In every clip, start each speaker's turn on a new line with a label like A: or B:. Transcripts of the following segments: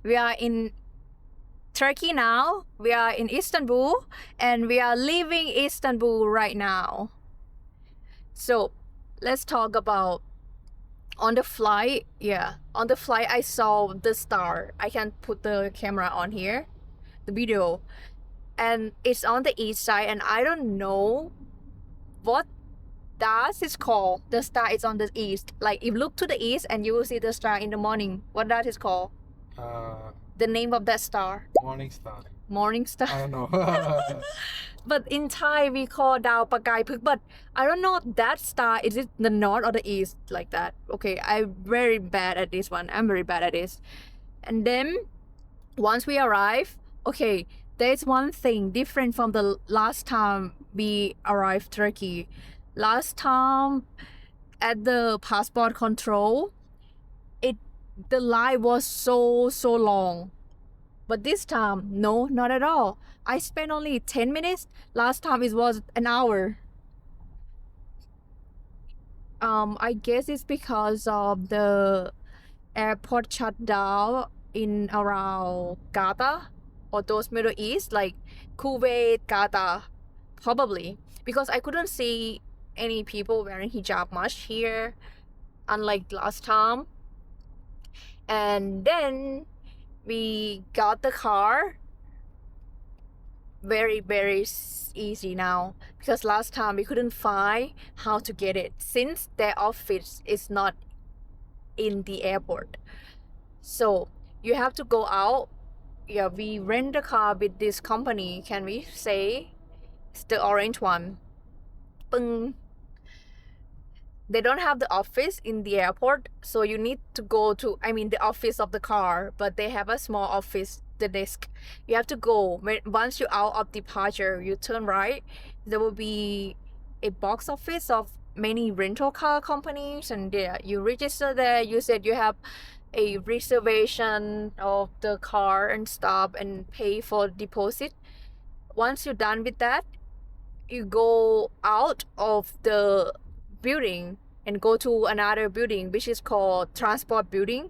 A: We are in Turkey now. We are in Istanbul and we are leaving Istanbul right now. So let's talk about on the flight. Yeah, on the flight I saw the star. I can put the camera on here, the video, and it's on the east side, and I don't know what that is called. The star is on the east. Like if you look to the east and you will see the star in the morning. What that is called? The name of that star.
B: Morning star.
A: Morning star.
B: I don't know.
A: But in Thai we call Dao Pakai Phuk. But I don't know that star. Is it the north or the east like that? Okay, I'm very bad at this one. I'm very bad at this. And then once we arrive, okay, there's one thing different from the last time we arrived Turkey. Last time at the passport control, the line was so long. But this time, no, not at all. I spent only 10 minutes. Last time it was an hour. I guess it's because of the airport shut down in around Qatar or those Middle East, like Kuwait, Qatar, probably. Because I couldn't see any people wearing hijab much here, unlike last time. And then we got the car. Very easy now, because last time we couldn't find how to get it since their office is not in the airport. So you have to go out. Yeah, we rent a car with this company. Can we say it's the orange one? Pung. They don't have the office in the airport, so you need to go to, the office of the car, but they have a small office, the desk. You have to go. Once you're out of departure, you turn right. There will be a box office of many rental car companies, and there you register there. You said you have a reservation of the car and stuff and pay for deposit. Once you're done with that, you go out of the building and go to another building which is called transport building,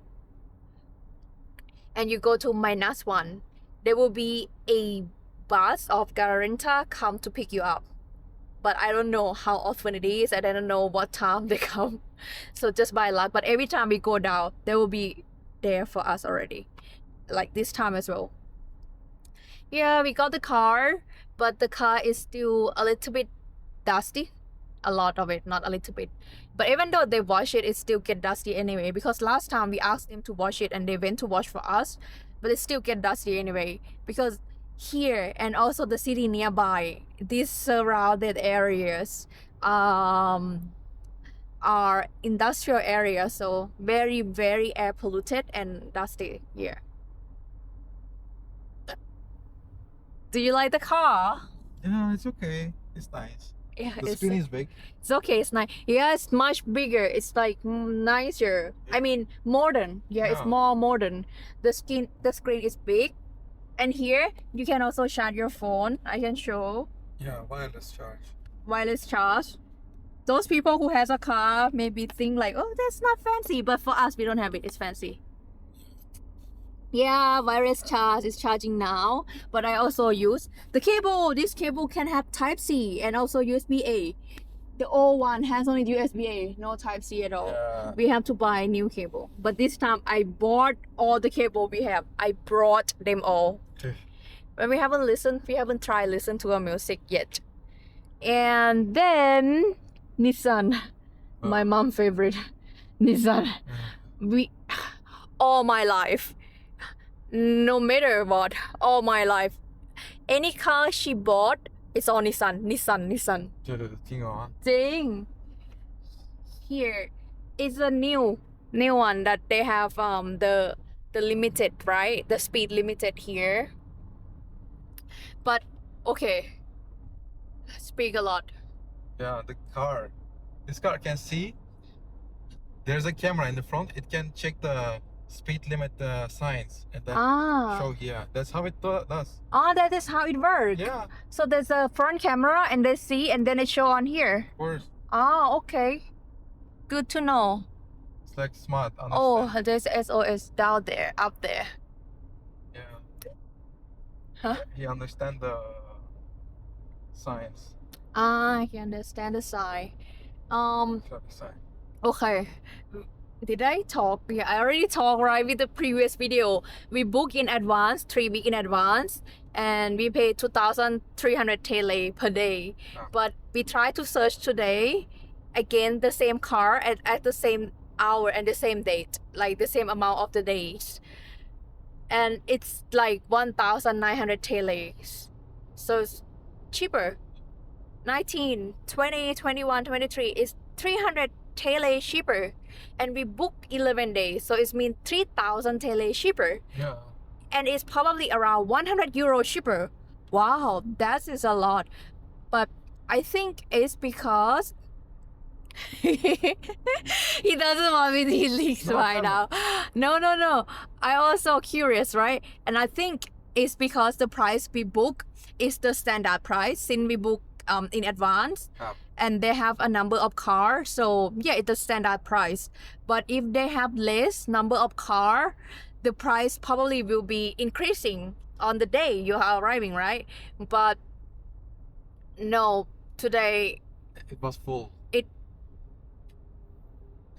A: and you go to -1. There will be a bus of Garanta come to pick you up, but I don't know how often it is, and I don't know what time they come. So just by luck, but every time we go down they will be there for us already, like this time as well. Yeah, we got the car, but the car is still a little bit dusty. A lot of it, not a little bit. But even though they wash it, it still get dusty anyway, because last time we asked them to wash it and they went to wash for us, but it still get dusty anyway, because here and also the city nearby, these surrounded areas are industrial areas, so very air polluted and dusty here. Do you like the car?
B: Yeah, it's okay. It's nice.
A: Yeah,
B: The screen is big.
A: it's okay. It's nice. Yeah, it's much bigger. It's like nicer. Modern. Yeah, it's
B: Yeah.
A: more modern. The screen is big, and here you can also charge your phone. I can show
B: Yeah, wireless charge.
A: wireless charge. Those people who has a car maybe think like, oh, that's not fancy, but for us we don't have it. It's fancy. Yeah, wireless charge is charging now, but I also use the cable. This cable can have Type C and also USB-A. The old one has only USB-A, no Type C at all.
B: Yeah.
A: We have to buy new cable. But this time I bought all the cable we have. I brought them all. But we haven't tried listen to our music yet. And then Nissan, my mom favorite Nissan. All my life, no matter what, all my life, any car she bought, it's all Nissan.
B: จริงเหรอ
A: Thing. Here is a new one that they have the limited, right? The speed limited here. But okay, speak a lot.
B: Yeah, this car can see there's a camera in the front. It can check the speed limit signs and then show here. That's how it does.
A: That is how it works.
B: Yeah,
A: So there's a front camera and they see, and then it show on here.
B: of course.
A: Okay. Good to know.
B: It's like smart.
A: Oh,
B: Honestly.
A: there's SOS down there, up there. Huh?
B: He understand the science.
A: He understand the sign.
B: Traffic sign.
A: Okay. Did I talk? Yeah, I already talked, right, with the previous video. We book in advance, 3 weeks in advance, and we pay 2,300 TL per day. But we try to search today, again, the same car at the same hour and the same date, like the same amount of the days. And it's like 1,900 TL. So it's cheaper. 19, 20, 21, 23 is 300 TL cheaper, and we booked 11 days, so it means 3,000 TL cheaper.
B: Yeah.
A: And it's probably around 100 euro cheaper. Wow, that is a lot. But I think it's because he doesn't want me to leaks
B: No,
A: right
B: tell
A: now. No. I also curious, right? And I think it's because the price we book is the standard price since we book in advance. And they have a number of cars, so yeah, it's the standard price. But if they have less number of car, the price probably will be increasing on the day you are arriving, right? But no, today
B: It was full.
A: It-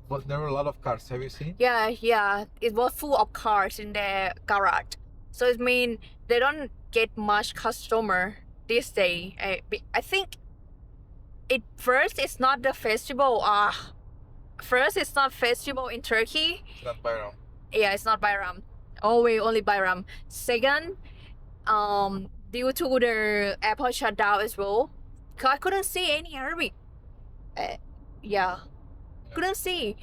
B: But there were a lot of cars. Have you seen?
A: yeah, it was full of cars in their garage. So it means they don't get much customer this day. I think first it's not the festival. First it's not festival in Turkey.
B: It's not Bayram.
A: Yeah, it's not Bayram. Always only Bayram. Second, due to the airport shutdown as well, 'cause I couldn't see any Arabic. Yeah, couldn't see.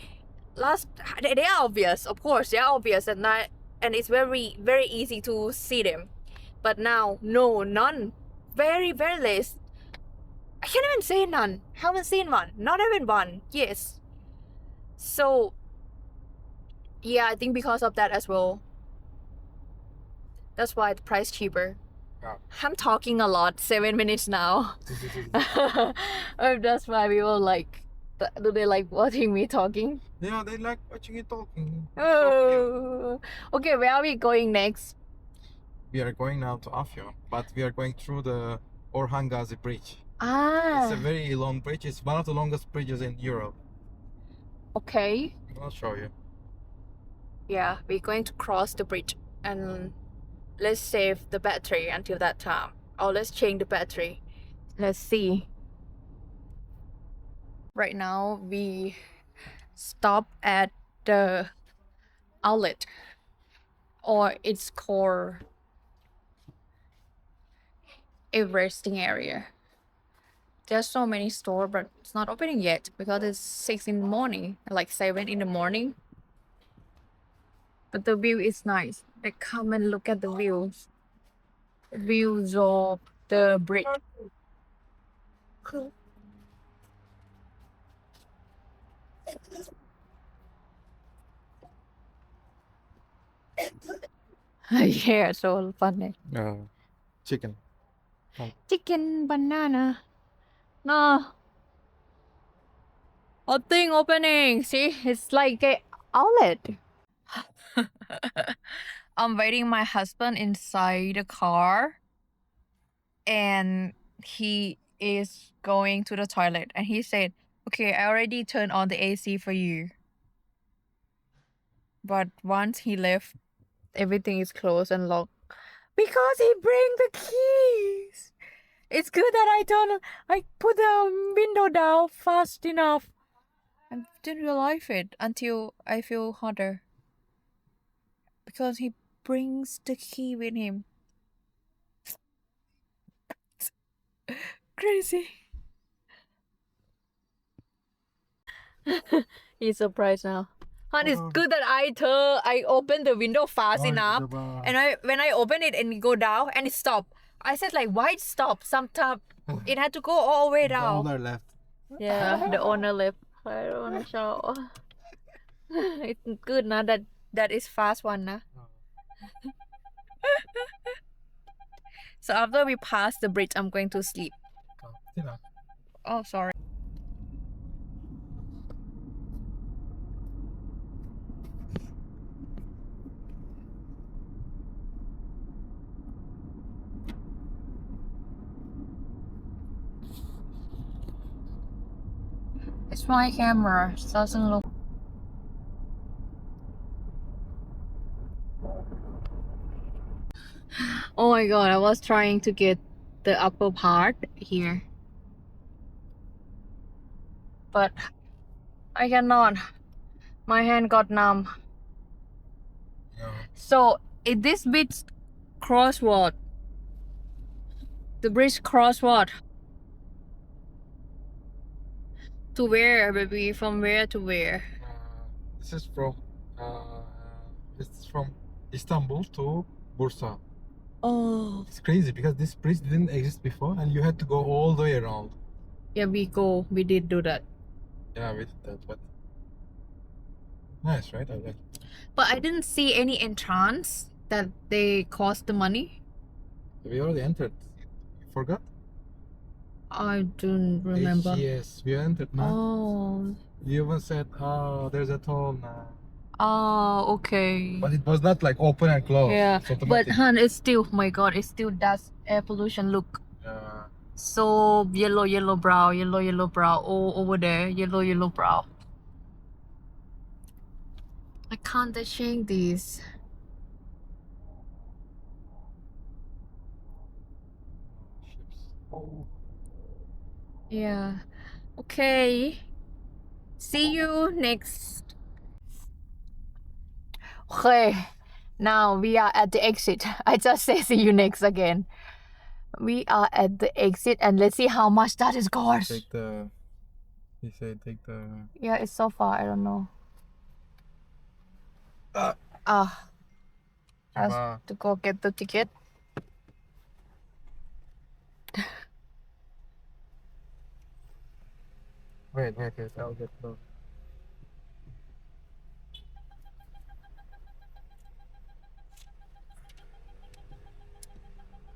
A: They are obvious, of course, they are obvious, and it's very very easy to see them. But now, no, none. Very very less. I can't even say none. Haven't seen one. Not even one. Yes. So, yeah, I think because of that as well. That's why the price cheaper.
B: Yeah.
A: I'm talking a lot. 7 minutes now. That's why we were like, do they like watching me talking?
B: Yeah, they like watching you talking.
A: Oh. Okay, where are we going next?
B: We are going now to Afyon, but we are going through the Orhan Gazi Bridge.
A: Ah.
B: It's a very long bridge. It's one of the longest bridges in Europe.
A: Okay.
B: I'll show you.
A: Yeah, we're going to cross the bridge and let's save the battery until that time. Or let's change the battery. Let's see. Right now we stop at the outlet, or it's called a resting area. There's so many stores, but it's not opening yet because it's 6 in the morning, like 7 in the morning. But the view is nice. Like, come and look at the views. Views of the bridge. Yeah, so funny.
B: Chicken.
A: Chicken banana. No. A thing opening. See, it's like a outlet. I'm waiting my husband inside the car, and he is going to the toilet, and he said, okay, I already turned on the AC for you. But once he left, everything is closed and locked because he bring the keys. It's good that I put the window down fast enough. I didn't realize it until I feel hotter. Because he brings the key with him. Crazy. He's surprised now. And it's good that I opened the window fast enough. And when I open it and go down and it stopped. I said like, why it stop? Sometimes it had to go all the way down.
B: The owner left.
A: Yeah, the owner left. I don't want to show. It's good now that is fast one now. So after we pass the bridge, I'm going to sleep. Oh, sorry. my camera? Doesn't look. Oh my god, I was trying to get the upper part here. But I cannot. My hand got numb.
B: Yeah.
A: So, is this bit crossword? The bridge crossword? To where, baby? From where to where?
B: This is from uh, it's from Istanbul to Bursa.
A: Oh.
B: It's crazy because this bridge didn't exist before, and you had to go all the way around.
A: Yeah, we did do that.
B: Yeah, we did that, but nice, right? I like it.
A: But I didn't see any entrance that they cost the money.
B: We already entered. You forgot?
A: I don't remember.
B: Yes, we entered, man.
A: Oh.
B: You even said, "Oh, there's a toll now."
A: Oh, okay.
B: But it was not like open and closed.
A: Yeah,
B: It's
A: but
B: automatic.
A: hun, it's still, oh my god, it still does air pollution. Look,
B: Yeah.
A: so yellow brown. Oh, over there, yellow brown. I can't change this.
B: Ships.
A: Yeah. Okay. See you next. Okay. Now we are at the exit. I just say see you next again. We are at the exit and let's see how much that is cost.
B: Take the. He said, take the.
A: Yeah, it's so far. I don't know. Has
B: Wow.
A: to go get the ticket.
B: Wait. I'll get the.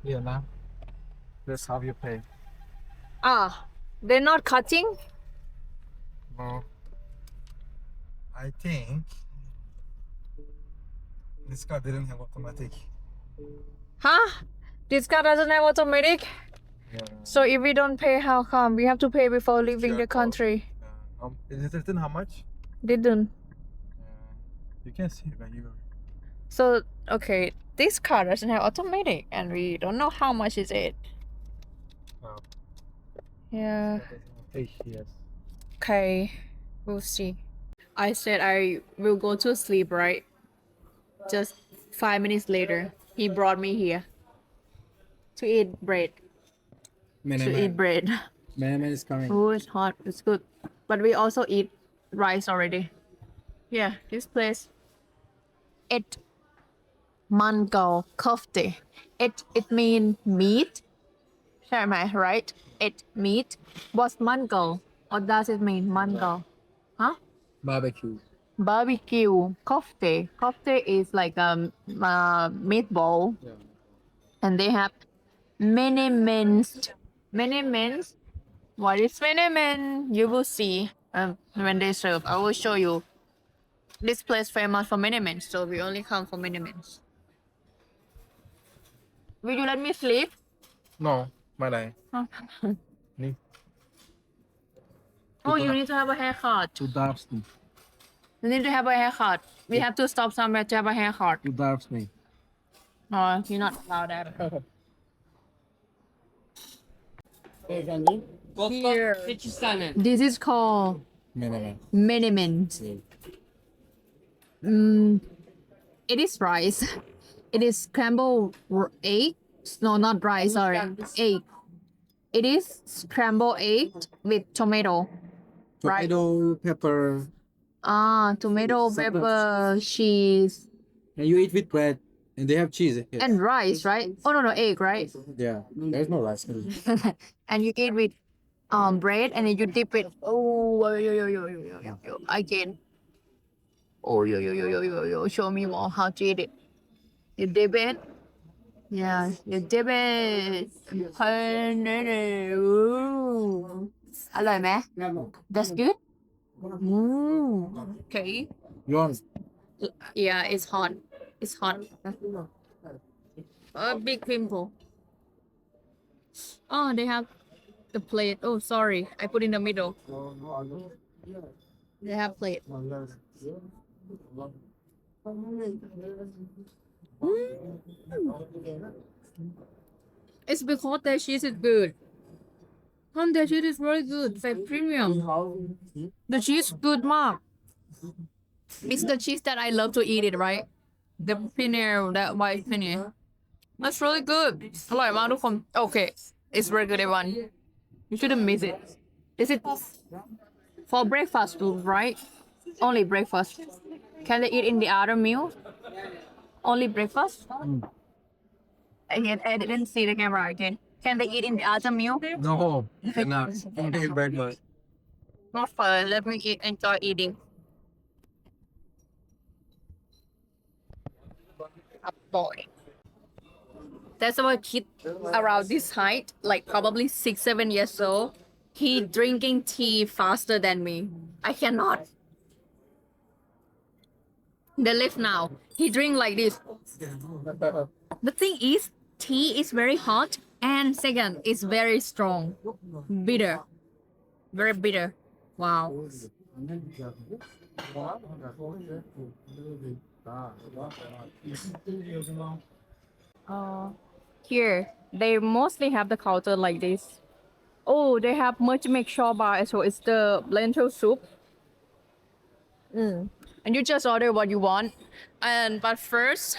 B: Yeah, now. That's how you pay.
A: They're not cutting?
B: No. I think this car didn't have automatic.
A: Huh? This car doesn't have automatic?
B: Yeah.
A: So if we don't pay, how come? We have to pay before leaving the country.
B: Is it written how much?
A: Didn't.
B: You can see when you.
A: So, okay, this car doesn't have automatic and we don't know how much is it.
B: Oh.
A: Yeah.
B: Yes.
A: Okay, we'll see. I said I will go to sleep, right? Just 5 minutes later, he brought me here to eat bread. Eat bread.
C: Man is coming.
A: Oh, it's hot. It's good. But we also eat rice already. Yeah, this place. It mango kofte. It mean meat. Right? It meat. What's mango? What does it mean? Mango. Huh?
C: Barbecue.
A: Barbecue kofte. Kofte is like a meatball,
C: Yeah.
A: and they have many minced. What is many? You will see when they serve. I will show you. This place famous for many so we only come for many. Will you let me sleep?
B: No, my
A: Oh, you need to have a haircut.
C: Too dark me.
A: You need to have a haircut. We have to stop somewhere to have a haircut.
C: Too dark me.
A: No, you're not allowed that. Here. This is called many. It is rice. It is scrambled egg. No, not rice. Sorry, egg. It is scrambled egg with tomato. Right.
C: Tomato, pepper.
A: Tomato, pepper, cheese,
C: And you eat with bread. And they have cheese. Yes.
A: and rice, right? Oh no, egg, right?
C: Yeah. There's no rice.
A: And you eat with bread, and then you dip it. Oh, again. Oh, yo. Show me more how to eat it. You dip it. Yeah, you dip it. Ooh. อร่อยไหม That's good. Okay.
C: You want?
A: Yeah, it's hot. It's hot. A big pimple. Oh, they have the plate. Oh, sorry. I put in the middle. They have plate. It's because their cheese is good. Their cheese is very good. It's like premium. The cheese good mark. It's the cheese that I love to eat it, right? The penne, that white penne. That's really good. อร่อยมากทุกคน Okay, it's very good everyone. You shouldn't miss it. This is for breakfast, right? Only breakfast. Can they eat in the other meal? Only breakfast? I didn't see the camera again. Can they eat in the other meal?
C: No, cannot. Only breakfast.
A: Not fun. Let me eat. Enjoy eating. A boy. There's a kid around this height, like probably 6-7 years old. He drinking tea faster than me. I cannot. They live now. He drink like this. The thing is, tea is very hot, and second, it's very strong, bitter, very bitter. Wow. Here they mostly have the counter like this. Oh, they have much make shorba, so it's the lentil soup. And you just order what you want. But first,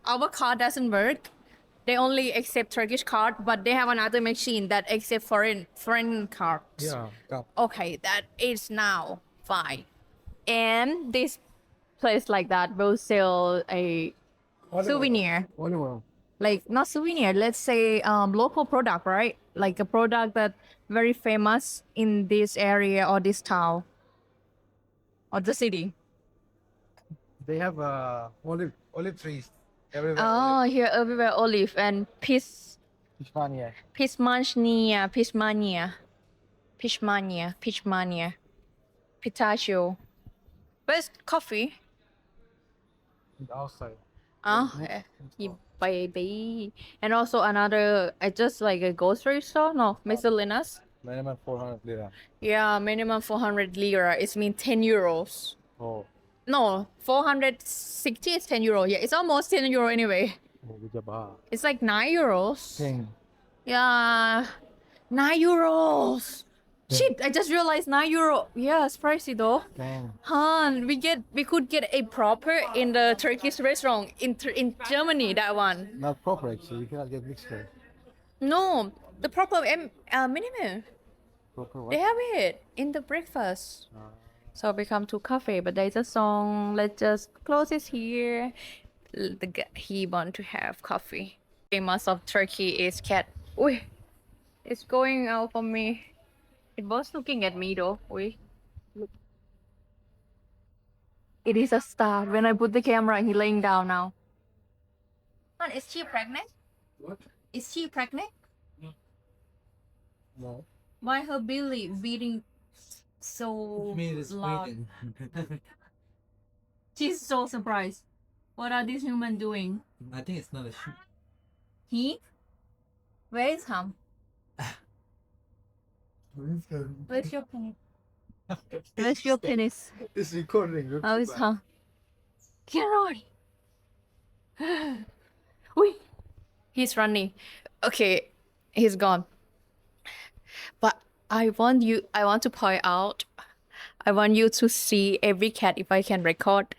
A: our card doesn't work. They only accept Turkish card, but they have another machine that accept foreign cards.
C: Yeah. Cup.
A: Okay, that is now fine. And this place like that will sell a souvenir.
C: Olive oil.
A: Like not souvenir, let's say local product, right? Like a product that very famous in this area or this town or the city.
C: They have olive trees everywhere.
A: Oh, here everywhere olive and
C: Hispania.
A: Pishmania, pistachio. Where's coffee?
C: Outside.
A: Baby. And also another, I just like a grocery store. No, miscellaneous.
C: Minimum 400 lira.
A: Yeah, minimum 400 lira. It means 10 euros.
C: Oh.
A: No, 460 is 10 euro. Yeah, it's almost 10 euro anyway. It's like 9 euros.
C: 10.
A: Yeah, 9 euros. Shit, I just realized 9 euro. Yeah, it's pricey though.
C: 10.
A: We could get a proper in the Turkish restaurant in Germany, that one.
C: Not proper actually. You cannot get mixed with.
A: No, the proper minimum.
C: Proper
A: They
C: what?
A: have it in the breakfast. So we come to cafe, but there's a song. Let's just close it here. He want to have coffee. Famous of Turkey is cat. Uy, it's going out for me. It was looking at me though. Uy, look. It is a star. When I put the camera, he laying down now. Man, is she pregnant?
C: What?
A: Is she pregnant?
C: No.
A: Why her belly beating so loud? She's so surprised. What are these humans doing?
C: I think it's not a sheep.
A: He? Where is him? Where's your penis? Where's your penis?
C: It's recording.
A: How is him? Get on. Wait. He's running. Okay, he's gone. But I want to point out, I want you to see every cat if I can record.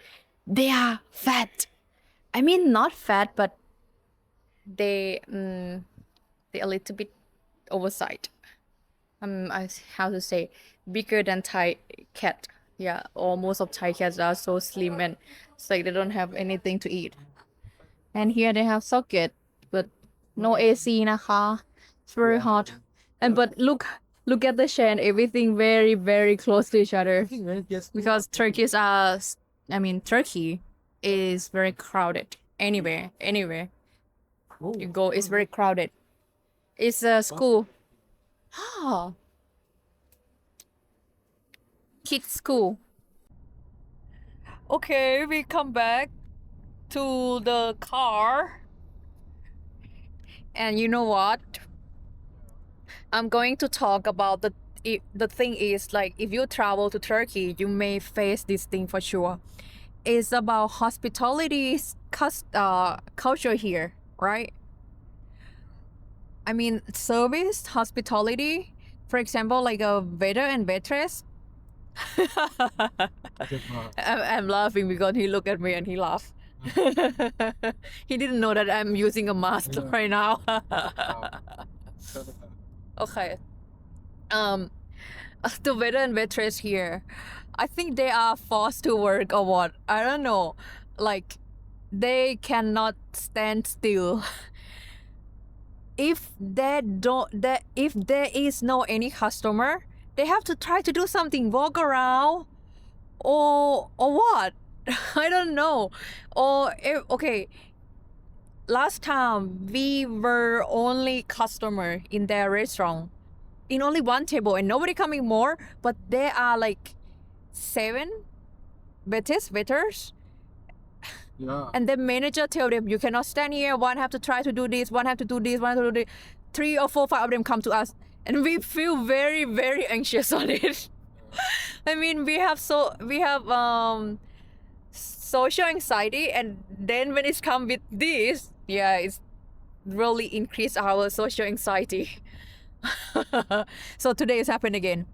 A: They are fat. I mean, not fat, but they're a little bit oversized. How to say, bigger than Thai cat. Yeah, or most of Thai cats are so slim and it's like they don't have anything to eat. And here they have socket, but no ACนะคะ. It's very hot. And but look at the chair and everything very, very close to each other. Because Turkey is very crowded. Anywhere you go, it's very crowded. It's a school. Ah, kids school. Okay, we come back to the car. And you know what? I'm going to talk about the the thing is like if you travel to Turkey, you may face this thing for sure. It's about hospitality culture here, right? I mean, service, hospitality. For example, like a waiter and waitress. I'm laughing because he looked at me and he laughed. He didn't know that I'm using a mask right now. Okay. The waiter and waitress here, I think they are forced to work or what. I don't know. Like, they cannot stand still. If if there is no any customer, they have to try to do something, walk around, or what? I don't know. Okay. Last time we were only customer in their restaurant, in only one table, and nobody coming more. But there are like 7 waiters.
B: Yeah.
A: And the manager tell them, you cannot stand here. One have to try to do this. One have to do this. One have to do this. 3 or 4, 5 of them come to us, and we feel very, very anxious on it. I mean, we have social anxiety, and then when it's come with this, yeah, it's really increased our social anxiety. So today it's happened again.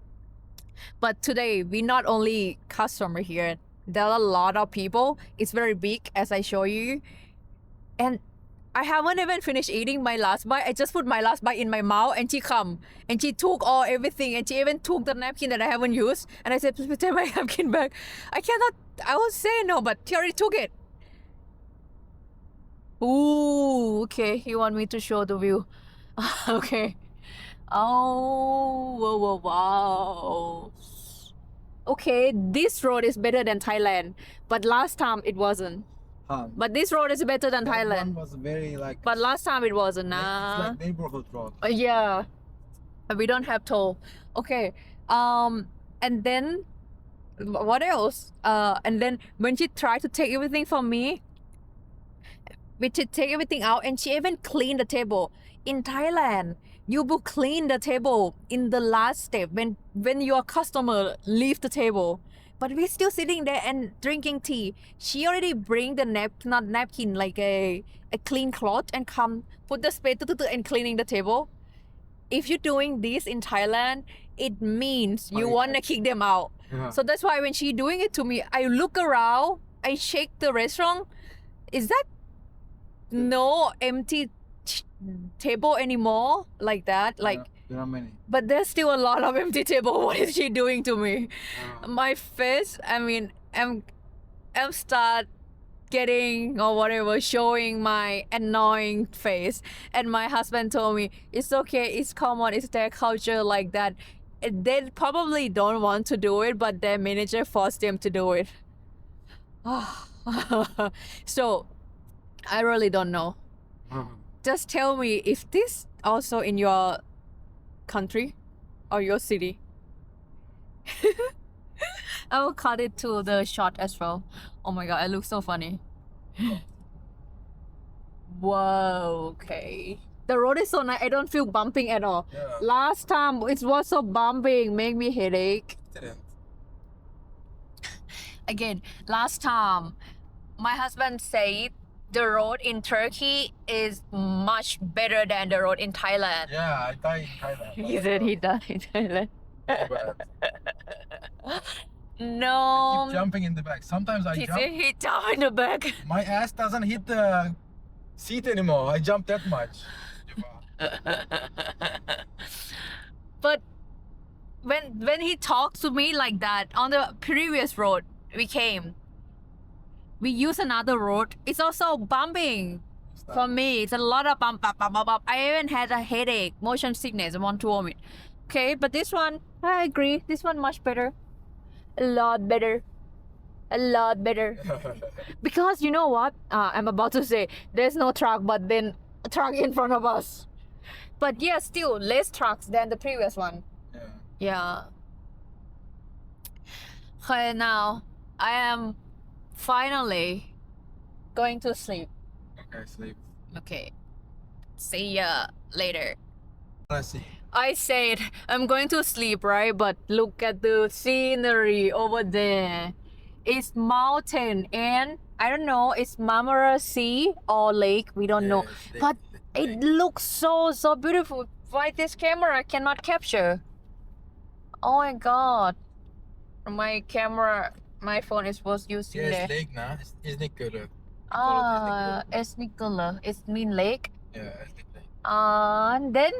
A: But today we not only customer here. There are a lot of people. It's very big, as I show you. And I haven't even finished eating my last bite. I just put my last bite in my mouth, and she come and she took everything, and she even took the napkin that I haven't used. And I said, please take my napkin back. I would say no, but she already took it. Ooh, okay. You want me to show the view? Okay. Oh, wow. Okay, this road is better than Thailand, but last time it wasn't. But this road is better than Thailand.
C: One was very like.
A: But last time it wasn't.
C: It's
A: Nah.
C: like neighborhood road.
A: Yeah. We don't have toll. Okay. And then what else? And then when she tried to take everything from me, we should take everything out, and she even cleaned the table. In Thailand, you will clean the table in the last step when your customer leave the table. But we're still sitting there and drinking tea. She already bring the not napkin, like a clean cloth, and come put the spade and cleaning the table. If you're doing this in Thailand, it means you want to kick them out.
B: Yeah.
A: So that's why when she doing it to me, I look around, I shake the restaurant. Is that no empty table anymore like that? Like,
C: There are many.
A: but there's still a lot of empty table. What is she doing to me? My face, I mean, I'm start getting or whatever, showing my annoying face. And my husband told me, it's okay, it's common, it's their culture like that. They probably don't want to do it, but their manager forced them to do it. So, I really don't know. Just tell me if this also in your country or your city. I will cut it to the shot as well. Oh my god, I look so funny. Whoa, okay. The road is so nice. I don't feel bumping at all.
B: Yeah.
A: Last time it was so bumping, make me headache.
B: Didn't.
A: Again, last time my husband said the road in Turkey is much better than the road in Thailand.
B: Yeah, I died in Thailand.
A: He said he died in Thailand.
B: So bad.
A: No.
B: Keep jumping in the back. Sometimes I
A: He
B: jump.
A: said he died in the back.
B: My ass doesn't hit the seat anymore. I jump that much.
A: But when he talked to me like that on the previous road we came, we use another road. It's also bumping for me. It's a lot of bump. I even had a headache, motion sickness. I want to vomit. Okay, but this one, I agree. This one much better. A lot better. A lot better. Because you know what? I'm about to say there's no truck, but then a truck in front of us. But yeah, still less trucks than the previous one.
B: Yeah.
A: Yeah. Okay, now I am finally going to sleep.
B: Okay, sleep.
A: Okay. See ya later.
B: Let's see.
A: I said I'm going to sleep, right? But look at the scenery over there. It's mountain and I don't know, it's Marmara Sea or lake. We don't know.
B: Yes,
A: But it looks so beautiful. Why this camera cannot capture? Oh my god. My camera, my phone is was using
B: yes,
A: there.
B: lake now. It's Nicola.
A: Ethnic color. It mean lake.
B: Yeah, ethnic lake.
A: And then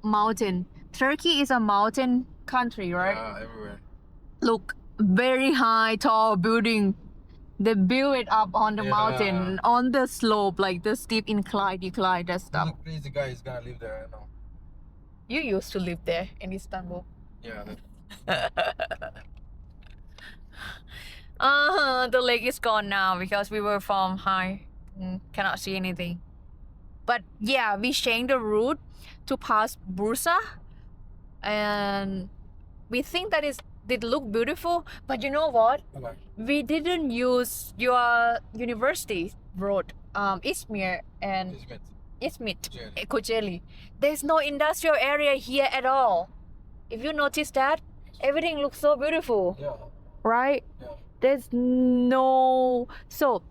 A: mountain. Turkey is a mountain country, right?
B: Yeah, everywhere.
A: Look, very high, tall building. They build it up on the
B: Yeah.
A: mountain, on the slope, like the steep incline, decline, that stuff.
B: Look, crazy guy is gonna live there. I know.
A: You used to live there in Istanbul.
B: Yeah.
A: The lake is gone now because we were from high. Cannot see anything. But yeah, we changed the route to pass Bursa. And we think that it did look beautiful. But you know what?
B: Okay.
A: We didn't use your university road, Izmir and Izmit,
B: Kocaeli.
A: Kocaeli. There's no industrial area here at all. If you notice that, everything looks so beautiful,
B: Yeah.
A: right?
B: Yeah.
A: There's no, so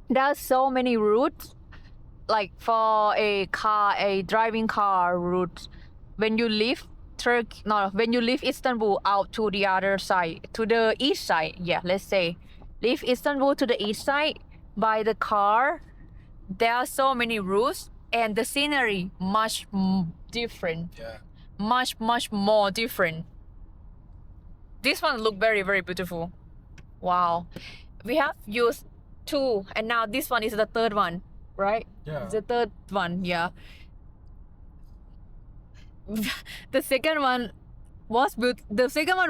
A: there's so many routes, like for a driving car route. When you leave when you leave Istanbul out to the other side, to the east side, yeah, let's say, leave Istanbul to the east side by the car, there are so many routes and the scenery much different,
B: Yeah.
A: much more different. This one look very beautiful. Wow. We have used two and now this one is the third one, right?
B: Yeah.
A: It's the third one, yeah. The second one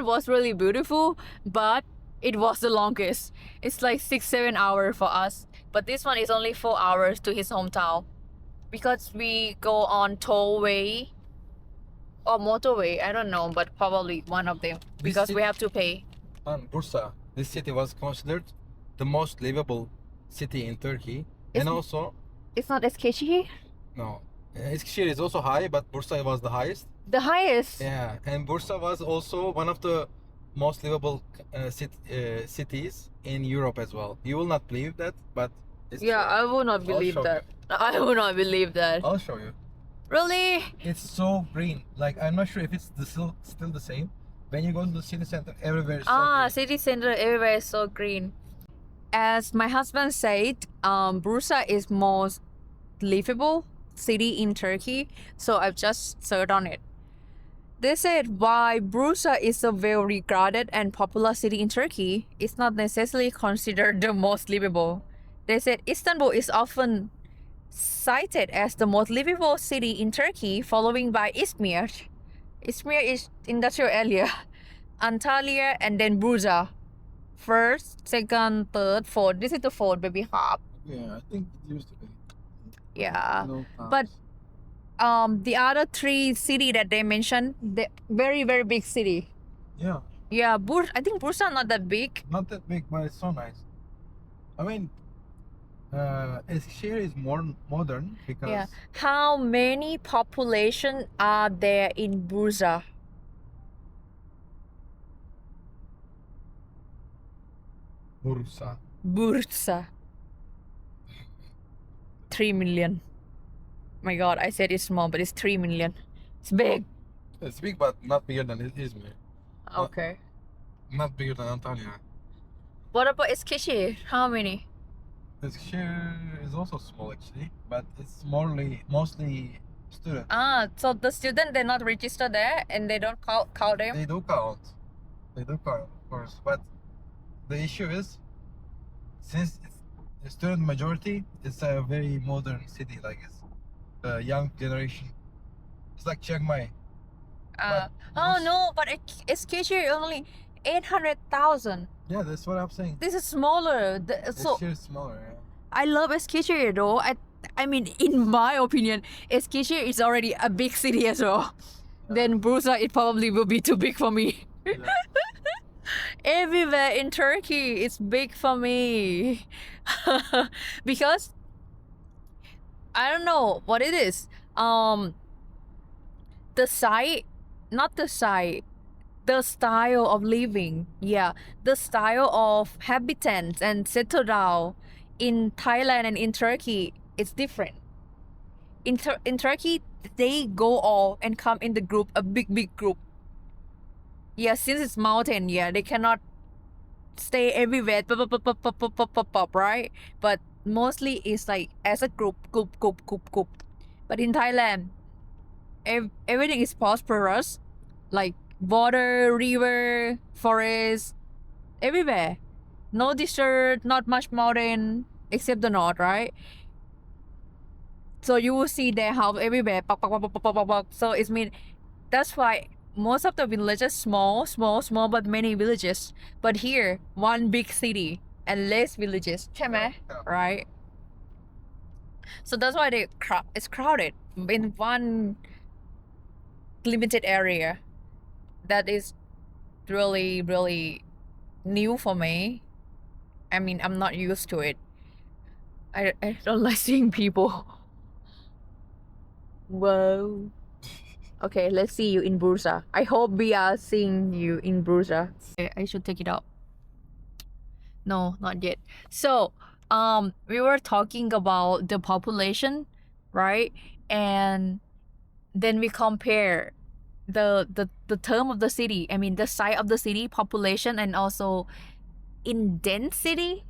A: was really beautiful, but it was the longest. It's like 6-7 hours for us, but this one is only 4 hours to his hometown because we go on tollway or motorway, I don't know, but probably one of them because we have to pay.
B: Bursa, this city was considered the most livable city in Turkey, and also
A: It's not Eskişehir?
B: no, Eskişehir is also high, but Bursa was the highest.
A: The highest?
B: Yeah, and Bursa was also one of the most livable cities in Europe as well. You will not believe that, but it's
A: Yeah,
B: true.
A: I will not believe
B: show
A: that. I will not believe that.
B: I'll show you.
A: Really?
B: It's so green. Like I'm not sure if it's still the same. When you go to the city center, everywhere is so green.
A: City center everywhere is so green. As my husband said, Bursa is most livable city in Turkey, so I've just searched on it. They said why Bursa is a very crowded and popular city in Turkey, it's not necessarily considered the most livable. They said Istanbul is often cited as the most livable city in Turkey, following by Izmir. Izmir is industrial area, Antalya, and then Bursa. First, second, third, fourth. This is the fourth, baby hop.
B: Yeah, I think it used to be.
A: Yeah.
B: No
A: But the other three city that they mentioned, the very big city.
B: yeah,
A: Yeah, I think Bursa not that big.
B: not that big, but it's so nice. I mean, Eskişehir is more modern because
A: Yeah. How many population are there in Bursa? Bursa. 3 million. My god, I said it's small, but it's 3 million. It's big.
B: it's big, but not bigger than Izmir.
A: Okay.
B: Not bigger than Antalya.
A: What about Eskişehir? How many?
B: Eskişehir is also small actually, but it's mostly students.
A: So the student they're not registered there and they don't count them.
B: They do count. They do count, of course. But the issue is, since it's the student majority, it's a very modern city. Like it's the young generation. It's like Chiang Mai.
A: Oh
B: most-
A: no, but Eskişehir only 800,000.
B: Yeah, that's what I'm saying.
A: This is smaller. So
B: Eskişehir is smaller. Yeah.
A: I love Eskişehir though. I mean, in my opinion, Eskişehir is already a big city as well. Then Bursa, it probably will be too big for me.
B: Yeah.
A: Everywhere in Turkey is big for me. Because I don't know what it is. the site, not the site, the style of living. Yeah, the style of habitants and settle down in Thailand and in Turkey is different. In Turkey, they go all and come in the group, a big group. Yeah, since it's mountain, yeah, they cannot stay everywhere, right? But mostly it's like as a group. But in Thailand, everything is prosperous, like water, river, forest, everywhere. No desert, not much mountain except the north, right? So you will see their house everywhere. So it means that's why most of the villages small, but many villages. But here, one big city and less villages, right? So that's why it's crowded in one limited area. That is really new for me. I mean, I'm not used to it. I don't like seeing people. Whoa. Okay, let's see you in Bursa. I hope we are seeing you in Bursa. I should take it out. No, not yet. So, we were talking about the population, right? And then we compare the term of the city. I mean, the size of the city, population, and also in density,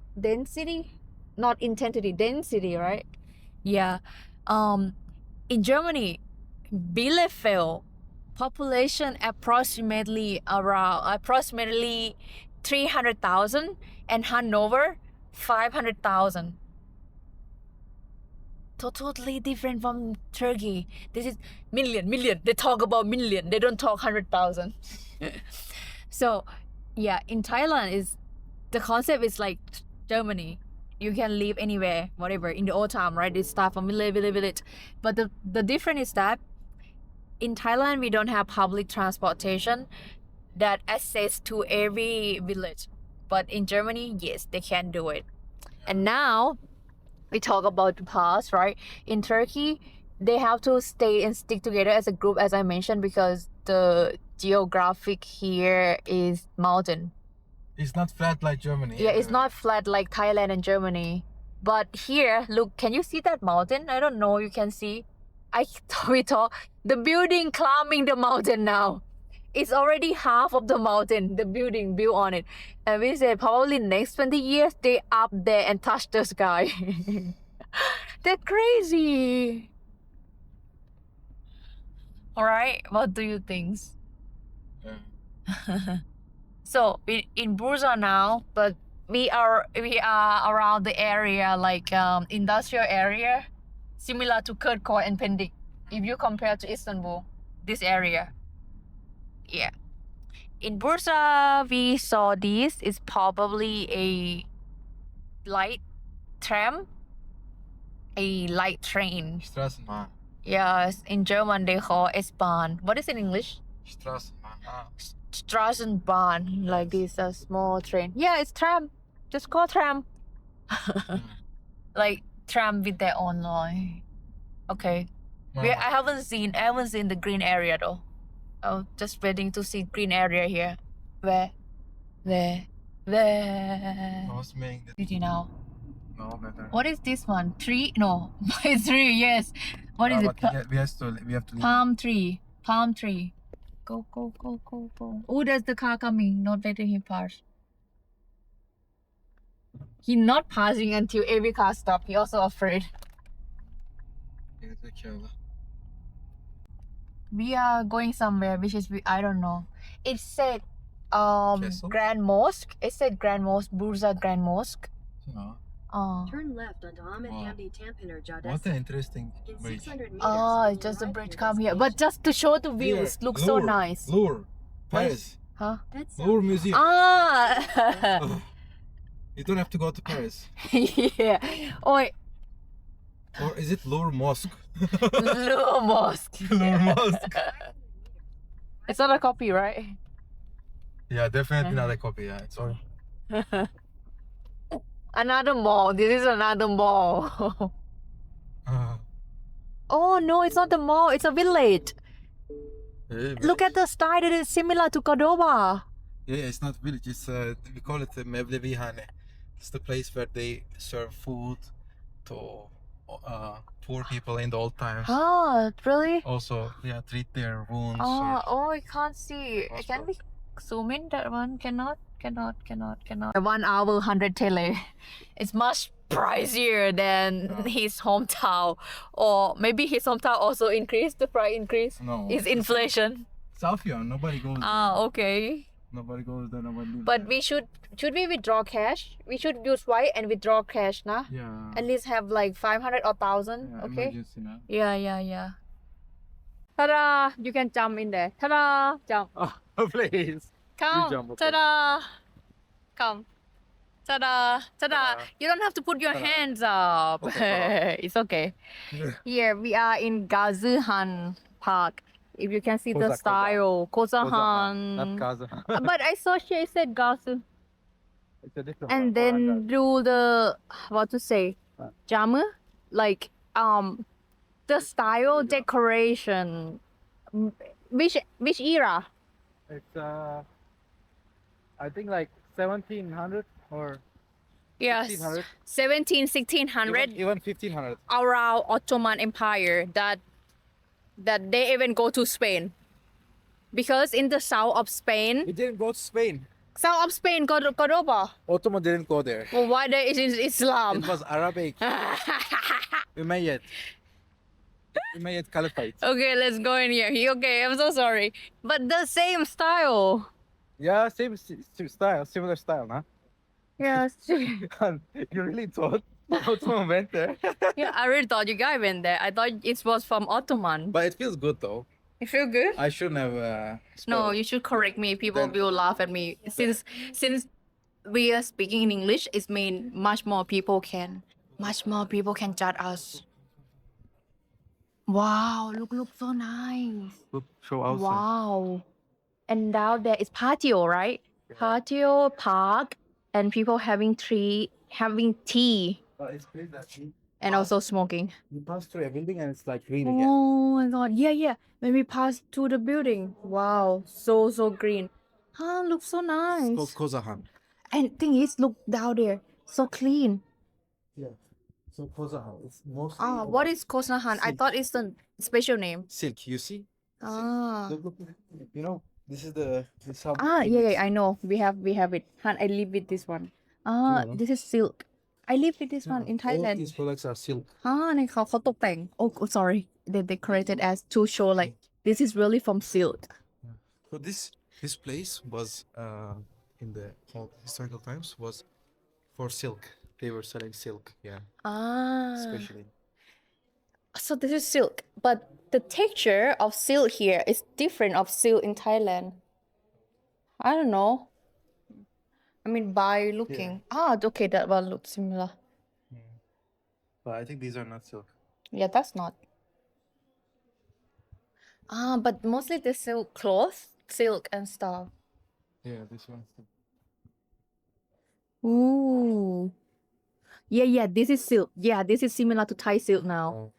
A: not intensity, density, right? Yeah. In Germany, Bielefeld population approximately 300,000 and Hanover 500,000. Totally different from Turkey. This is million. They talk about million. They don't talk 100,000. So, yeah, in Thailand is the concept is like Germany. You can live anywhere, whatever, in the old time, right? It's start from village. But the difference is that in Thailand, we don't have public transportation that access to every village. But in Germany, yes, they can do it. And now we talk about the past, right? In Turkey, they have to stay and stick together as a group, as I mentioned, because the geographic here is mountain.
B: It's not flat like Germany.
A: Yeah, it's not flat like Thailand and Germany. But here, look, can you see that mountain? I don't know, you can see. We thought the building climbing the mountain now. It's already half of the mountain, the building built on it. And we said probably next 20 years, they up there and touch the sky. They're crazy. Alright, what do you think? So in Bursa now, but we are around the area like industrial area, similar to Kirtko and Pendik. If you compare to Istanbul, this area, yeah. In Bursa, we saw this is probably a light tram, a light train.
B: Straßenbahn.
A: Yes, in German they call S-Bahn. What is in English?
B: Straßenbahn.
A: Straßenbahn, like this, a small train. Yeah, it's tram. Just call tram. Like tram with their own line. Okay. I haven't seen the green area though. Oh, just waiting to see green area here. Where?
B: I was making the
A: Beauty now.
B: no better.
A: What is this one? Tree? No, it's tree. Yes. What is it?
B: We have to leave.
A: Palm tree. Go. Oh, there's the car coming. Not letting him pass. He not passing until every car stop. He also afraid. We are going somewhere, which is I don't know. It said
B: Castle?
A: Grand Mosque. It said Grand Mosque, Bursa Grand Mosque.
D: Turn left onto Ahmed Hamdi Tanpınar Caddesi.
B: What an interesting
D: In
B: bridge.
D: 600 meters,
A: It's just a bridge come here. But just to show the views, looks so nice.
B: Louvre, Paris.
A: Huh?
D: That's
B: Louvre Museum.
A: Ah!
B: You don't have to go to Paris.
A: Yeah. Oi,
B: Or is it Louvre Mosque?
A: Louvre Mosque.
B: Louvre Mosque.
A: It's not a copy, right?
B: Yeah, definitely not a copy. Yeah, sorry.
A: Another mall. This is another mall. Oh no, it's not the mall. It's a village. Look at the style, it is similar to Cordoba.
B: Yeah, it's not village. It's we call it Mevlevihane. It's the place where they serve food to poor people in the old times.
A: Ah, really?
B: Also, yeah, treat their wounds.
A: Oh, I can't see. Can we zoom in that one? Cannot. 1 hour, 100 tele. It's much pricier than his hometown. Or maybe his hometown also increased, the price increase.
B: No.
A: It's inflation.
B: Southyon, nobody goes.
A: Ah, okay.
B: Nobody goes there. Nobody. Lives
A: But
B: there.
A: we should we withdraw cash? We should use Swipe and withdraw cash, nah?
B: Yeah.
A: At least have like 500 or 1,000,
B: Yeah,
A: okay?
B: emergency now.
A: Yeah. Ta-da! You can jump in there. Ta-da! Jump.
B: Oh, please.
A: Come.
B: jump, okay.
A: Ta-da! Come. Ta-da! Ta-da!
B: Ta-da.
A: You don't have to put your
B: Ta-da.
A: hands up.
B: Okay.
A: It's okay. Here we are in Gazihan Park. If you can see the
B: Koza.
A: style, Kozahan.
B: Not Kaza.
A: But I saw she said Gazi.
B: It's a different
A: And
B: one.
A: then do the what to say,
B: What?
A: jamu, like the style decoration. Which era?
B: It's I think like 1700 or
A: Yes,
B: 1600.
A: 1600
B: Even 1500.
A: around Ottoman Empire that they even go to Spain, because in the south of Spain,
B: It didn't go to Spain.
A: Cordoba.
B: Ottoman didn't go there.
A: Well, why there is Islam?
B: It was Arabic. Umayyad. Umayyad Caliphate.
A: Okay, let's go in here. Okay, I'm so sorry, but the same style.
B: Yeah, same style, similar style, huh?
A: Yes.
B: You really thought Ottoman went there?
A: Yeah, I really thought you guys went there. I thought it was from Ottoman.
B: But it feels good though.
A: You feel good?
B: I shouldn't have.
A: No,
B: spoiled.
A: you should correct me. People
B: Then-
A: will laugh at me. Since we are speaking in English, it means much more people can judge us. Wow, look so nice.
B: Look, show outside.
A: Wow. And down there is patio, right? Patio, park, and people having tea,
B: But it's crazy that
A: and also smoking.
B: you pass through a building and it's like green again.
A: Oh my god. Yeah. When we pass to the building. Wow. So green. Huh, looks so
B: It's
A: nice.
B: called Kozahan.
A: And thing is, look down there. So clean.
B: Yeah. So Kozahan, it's mostly.
A: Ah, what is Kosahan? I
B: Silk.
A: thought it's the special name.
B: Silk? You see?
A: Ah.
B: Look. You know, this is the. This how.
A: Yeah, I know. We have it. Han, I live with this one. Ah,
B: Yeah.
A: this is silk. I live with this one in
B: All
A: Thailand.
B: these products are silk.
A: ในเขาตกแต่ง oh sorry, they decorated as to show like this is really from silk.
B: So this place was in the old historical times was for silk. They were selling silk, yeah, especially.
A: So this is silk, but the texture of silk here is different of silk in Thailand. I don't know. I mean, by looking. Okay, that one looks similar.
B: But I think these are not silk.
A: Yeah, that's not. But mostly the silk clothes, silk and stuff.
B: Yeah, this one's silk.
A: Ooh. Yeah, this is silk. Yeah, this is similar to Thai silk now.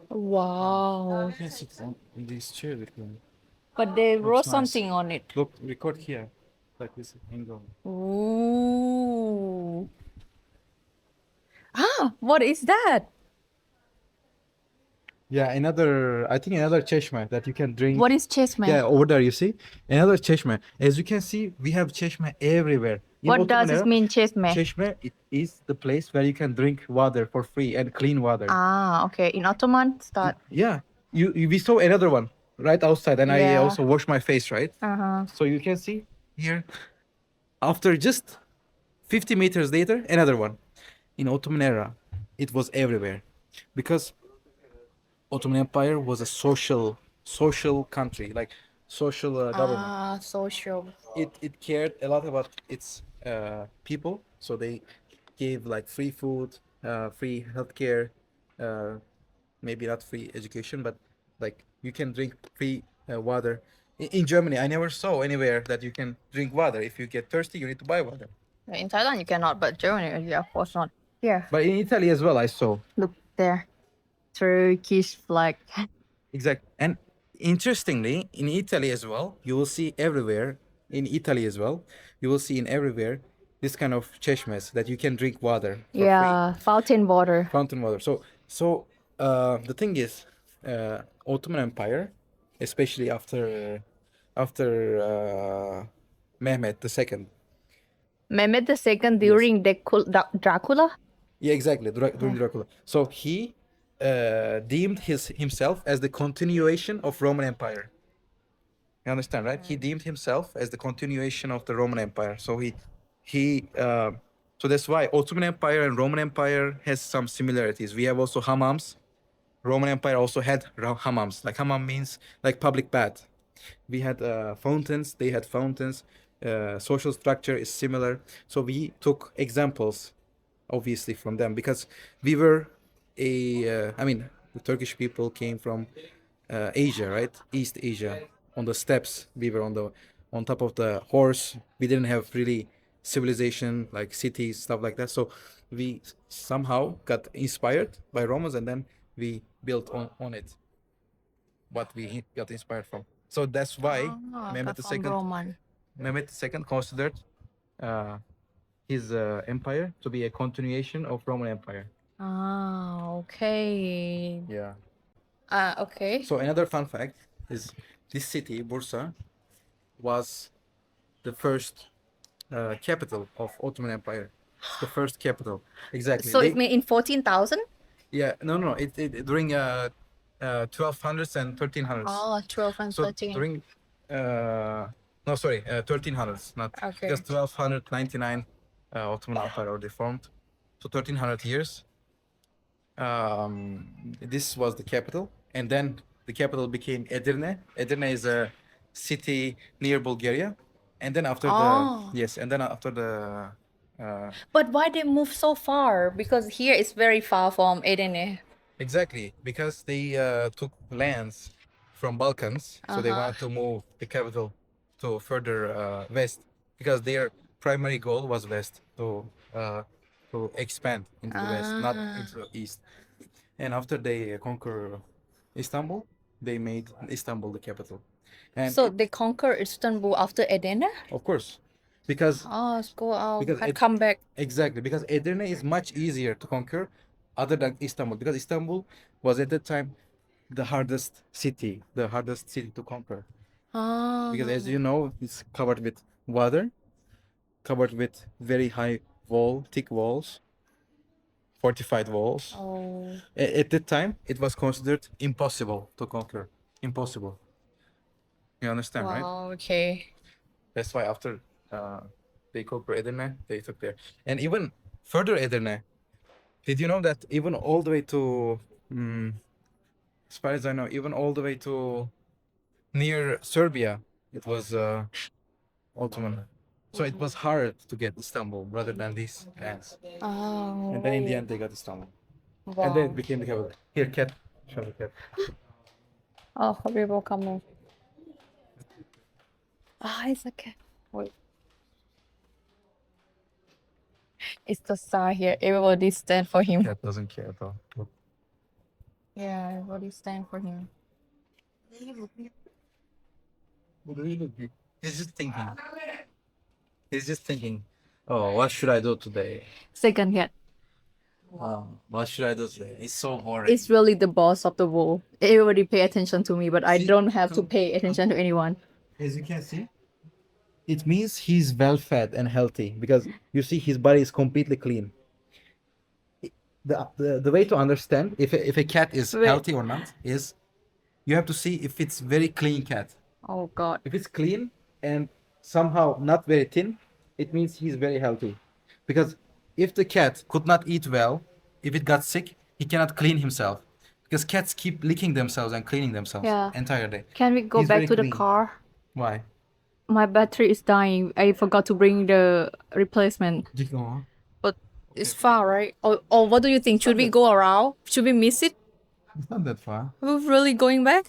A: Wow.
B: Yeah, sit down in this chair with me.
A: But they wrote
B: nice.
A: something on it.
B: Look, record here. Like this angle.
A: Ooh. What is that?
B: Yeah, I think another cheshme that you can drink.
A: What is chessman?
B: Yeah, over there, you see? Another cheshme. As you can see, we have cheshme everywhere. In
A: What does
B: Ottoman
A: it mean, chessman?
B: Cheshme, it is the place where you can drink water for free and clean water.
A: Okay. In Ottoman, start.
B: Yeah, we saw another one right outside, and I
A: Yeah.
B: also washed my face, right? So you can see here, after just 50 meters later, another one. In Ottoman era, it was everywhere, because Ottoman Empire was a social country, like social government.
A: Social.
B: It cared a lot about its people, so they gave like free food, free healthcare, maybe not free education, but like you can drink free water. In Germany, I never saw anywhere that you can drink water. If you get thirsty, you need to buy water.
A: In Thailand, you cannot, but Germany, yeah, of course not. Here,
B: But in Italy as well, I saw.
A: look there. Turkish flag.
E: Exactly. And interestingly, in Italy as well, you will see everywhere, in Italy as well, you will see in everywhere this kind of cheshmes that you can drink water for free.
A: Yeah, fountain water.
E: Fountain water. So the thing is, Ottoman Empire, especially after Mehmet II.
A: Mehmed II during Dracula?
E: Yeah, exactly. During Dracula. So he deemed himself as the continuation of Roman Empire. You understand, right? He deemed himself as the continuation of the Roman Empire. So so that's why Ottoman Empire and Roman Empire has some similarities. We have also hammams. Roman Empire also had hammams. Like hammam means like public bath. We had fountains. They had fountains. Social structure is similar. So we took examples, obviously, from them because we were I mean, the Turkish people came from Asia, right? East Asia. On the steppes, we were on top of the horse. We didn't have really civilization like cities, stuff like that. So we somehow got inspired by Romans, and then we built on it what we got inspired from. So that's why Mehmet
A: from
E: II,
A: Roman.
E: Mehmet II considered uh, his empire to be a continuation of Roman Empire.
A: Ah, okay.
E: Yeah.
A: Okay.
E: So another fun fact is this city, Bursa, was the first capital of Ottoman Empire. The first capital. Exactly.
A: So it means in 14,000?
E: Yeah, no. It during 1200s and 1300s.
A: Oh, 12 and
E: So
A: 13.
E: during no, sorry, 1300s, not
A: Okay.
E: because 1299 Ottoman Empire already formed. So 1300 years. This was the capital, and then the capital became Edirne. Edirne is a city near Bulgaria, and then after
A: Oh.
E: the
A: But why they move so far? Because here it's very far from Edirne.
E: exactly, because they took lands from Balkans, so they wanted to move the capital to further west because their primary goal was west to expand into the west, not into the east. And after they conquer Istanbul, they made Istanbul the capital. And
A: So they conquer Istanbul after Edirne?
E: of course, because
A: Oh, let's go out
E: Because
A: and
E: it-
A: come back.
E: exactly, because Edirne is much easier to conquer other than Istanbul, because Istanbul was at that time the hardest city to conquer.
A: Ah.
E: Because as you know, it's covered with water, covered with very high thick walls, fortified walls.
A: Oh.
E: At that time, it was considered impossible to conquer. Impossible. You understand, right?
A: Wow, okay.
E: That's why after they conquered Edirne, they took there. And even further Edirne, did you know that even all the way to, as far as I know, even all the way to near Serbia, it was Ottoman. So it was hard to get Istanbul rather than these lands.
A: Oh.
E: And then in the end, they got Istanbul.
A: Wow.
E: And then it became the capital. Here, cat. Show the cat.
A: Oh, people coming. Ah, it's okay. Wait. It's the star here. Everybody stand for him.
E: Cat doesn't care at all. Look.
A: Yeah, everybody stand for him.
E: He's just thinking. He's just thinking, oh, what should I do today?
A: Second cat.
E: What should I do today? It's so boring.
A: It's really the boss of the world. Everybody pay attention to me, but I don't have to pay attention to anyone.
E: As you can see, it means he's well fed and healthy because you see his body is completely clean. The way to understand if a cat is
A: Wait.
E: healthy or not is you have to see if it's very clean cat.
A: Oh God.
E: If it's clean and somehow not very thin, it means he's very healthy. Because if the cat could not eat well, if it got sick, he cannot clean himself. Because cats keep licking themselves and cleaning themselves
A: Yeah.
E: entire day.
A: Can we go
E: He's
A: back
E: very
A: to the
E: clean.
A: car?
E: Why?
A: My battery is dying. I forgot to bring the replacement. But it's far, right? Or what do you think? Should we go around? Should we miss it?
E: It's not that far.
A: We're really going back?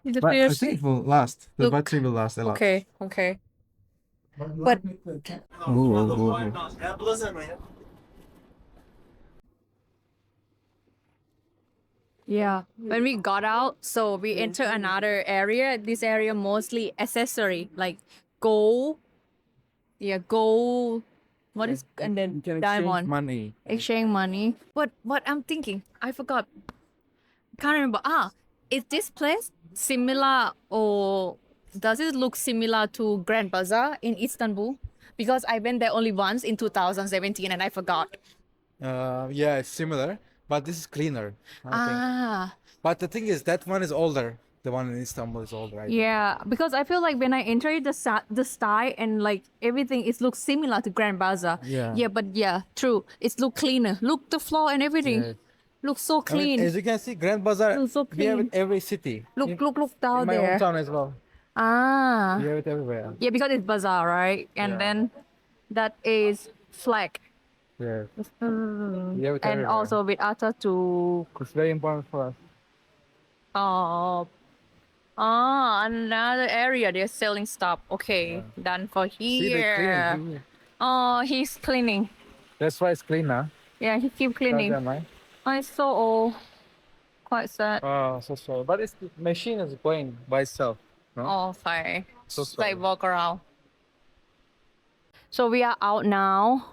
A: It
E: But I
A: appears-
E: think it will last. The
A: Look.
E: battery will last a lot.
A: Okay, okay. But Yeah. When we got out, so we enter another area. This area mostly accessory, like gold. Yeah, gold. What is and then diamond
C: money.
A: exchange money. What I'm thinking, I forgot. Can't remember. Is this place similar or does it look similar to Grand Bazaar in Istanbul? Because I went there only once in 2017 and I forgot.
E: Yeah, it's similar, but this is cleaner. I think.
A: Ah,
E: But the thing is, that one is older. The one in Istanbul is older. I think.
A: yeah. Because I feel like when I entered the style and like everything, it looks similar to Grand Bazaar.
E: Yeah.
A: Yeah, but yeah, true. It's look cleaner. Look the floor and everything.
E: Yeah.
A: Looks so
E: I mean,
A: clean.
E: as you can see, Grand Bazaar,
A: Feels so
E: we have
A: clean.
E: it every city.
A: Look
E: in
A: down
E: my
A: there.
E: hometown as well.
A: Ah.
E: We have it everywhere.
A: Yeah, because it's bazaar, right? And
E: Yeah.
A: then that is flag.
E: Yeah.
A: Mm.
E: We have it
A: And
E: everywhere.
A: also with Atatürk.
E: It's very important for us.
A: Oh. Another area they're selling stuff. Okay, done for
E: See, they
A: here.
E: clean it.
A: Oh, he's cleaning.
E: That's why it's clean now.
A: Yeah, he keep cleaning. Oh, it's so old. Quite sad.
E: Oh, so sorry. But it's the machine is going by itself. No?
A: Oh, sorry.
E: So
A: Just
E: sorry.
A: like walk around. So we are out now.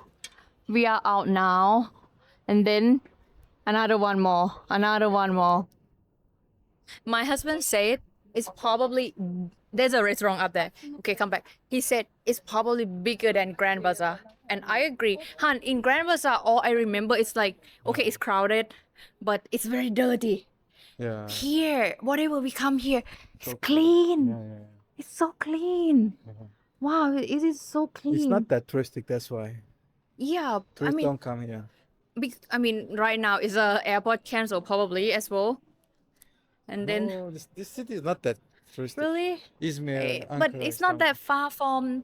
A: We are out now. And then another one more. Another one more. My husband said it's probably there's a restaurant up there. Okay, come back. He said it's probably bigger than Grand Bazaar. And I agree. Han, in Grand Bazaar, all I remember is like, okay, it's crowded, but it's very dirty.
E: Yeah.
A: Here, whatever we come here, it's clean.
E: Yeah.
A: It's so clean. Wow, it is so clean.
E: It's not that touristic, that's why.
A: Yeah,
E: Tourists don't come here.
A: right now is a airport cancelled probably as well. And then
E: No, this city is not that touristic.
A: really,
E: Izmir,
A: but
E: Ankara,
A: it's not
E: Istanbul.
A: that far from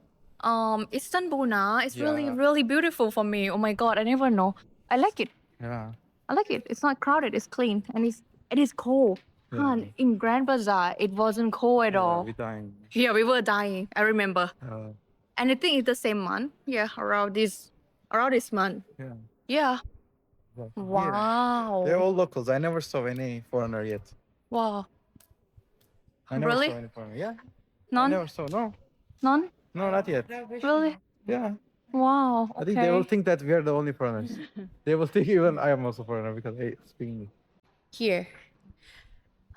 A: Istanbul now. It's really
E: Yeah.
A: really beautiful for me. Oh my god, I never know. I like it.
E: Yeah.
A: I like it. It's not crowded. It's clean and it is cold.
E: Yeah.
A: Han, in Grand Bazaar, it wasn't cold at all.
E: We're dying.
A: Yeah, we were dying. I remember. And I think it's the same month. Yeah, around this month.
E: Yeah.
A: Yeah.
E: But
A: Wow.
E: They're all locals. I never saw any foreigner yet.
A: Wow.
E: I never
A: Really?
E: saw any foreigner. Yeah. I
A: None?
E: never saw. No.
A: None?
E: No, not yet.
A: Really?
E: Yeah.
A: Wow.
E: I think they will
A: Okay.
E: think that we are the only foreigners. They will think even I am also foreigner because I speak English.
A: Here.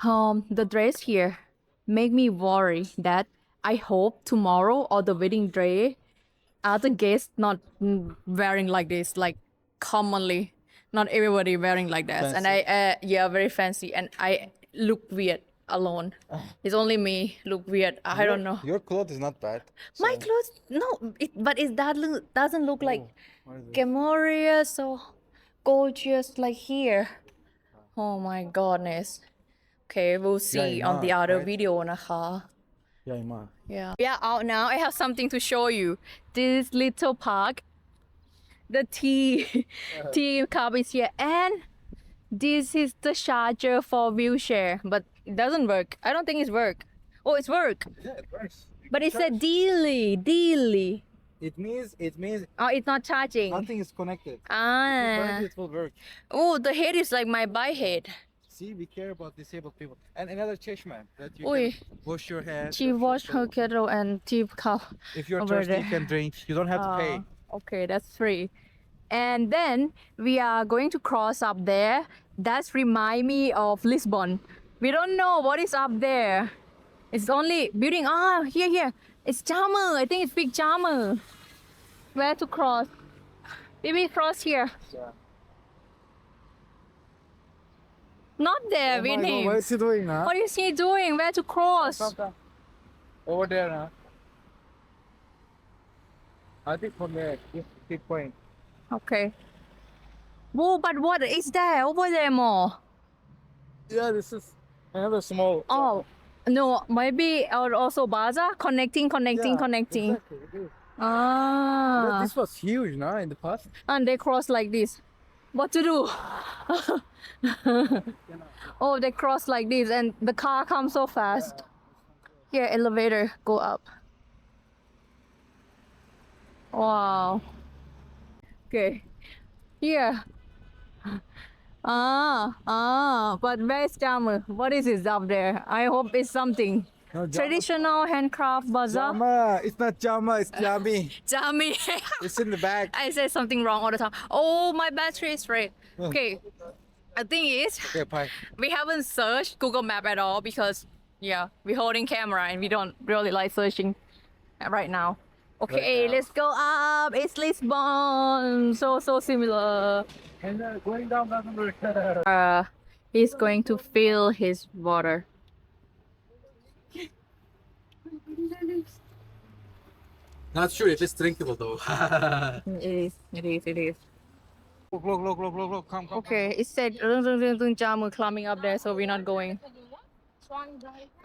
A: The dress here make me worry that I hope tomorrow or the wedding day other guests not wearing like this, like commonly. Not everybody wearing like this. And I yeah, very fancy. And I look weird alone. It's only me look weird. I don't know.
E: Your clothes is not bad.
A: My
E: so-
A: clothes, no, but it doesn't look like
E: What is it?
A: glamorous or gorgeous like here. Oh my goodness. Okay, we'll see on the
E: Iman,
A: other
E: right?
A: videoนะคะ
E: Yeah, Iman.
A: Yeah. We are out now. I have something to show you. This little park. The tea cup is here. And this is the charger for wheelchair. But it doesn't work. I don't think it's work. Oh, it's work.
E: Yeah, it works.
A: But it said daily.
E: It means
A: Oh, it's not charging.
E: nothing is connected.
A: Ah.
E: It will work.
A: Oh, the head is like my bike head.
E: See, we care about disabled people. And another cheshma that you
A: Oi.
E: can wash your hands.
A: She washed her kettle and tea cup.
E: If you're
A: over
E: thirsty, you
A: there.
E: can drink. You don't have to pay.
A: Okay, that's free. And then we are going to cross up there. That's remind me of Lisbon. We don't know what is up there. It's only building. Here. It's Jammu. I think it's big Jammu. Where to cross? Maybe cross here.
E: Yeah.
A: Not there,
E: Oh my God,
A: Vinny.
E: what is he doing now?
A: What is he doing? Where to cross?
E: Over there now. I think from there. Keep going.
A: Okay. Whoa, but what is there over there more?
E: Yeah, this is another small.
A: Oh, no, maybe also bazaar connecting.
E: Exactly, it is.
A: Ah,
E: This was huge, now in the past.
A: and they cross like this. What to do? Oh, they cross like this, and the car comes so fast. Here, elevator, go up. Wow. Okay. Here. But where's Jamu? What is it up there? I hope it's something.
C: No,
A: Traditional handcraft bazaar.
C: Jama. It's not Jama. It's Jami.
A: Jami.
C: It's in the back.
A: I say something wrong all the time. Oh, my battery is red.
C: Oh.
A: Okay. The thing is,
C: Okay, bye.
A: we haven't searched Google Map at all because, yeah, we're holding camera and we don't really like searching right now. Okay,
C: Right now.
A: let's go up. It's Lisbon. So similar.
C: And going down doesn't work.
A: He's going to fill his water.
E: Not sure if it's drinkable though.
A: It is.
E: Look, come.
A: Okay, it said Jamu climbing up there, so we're not going.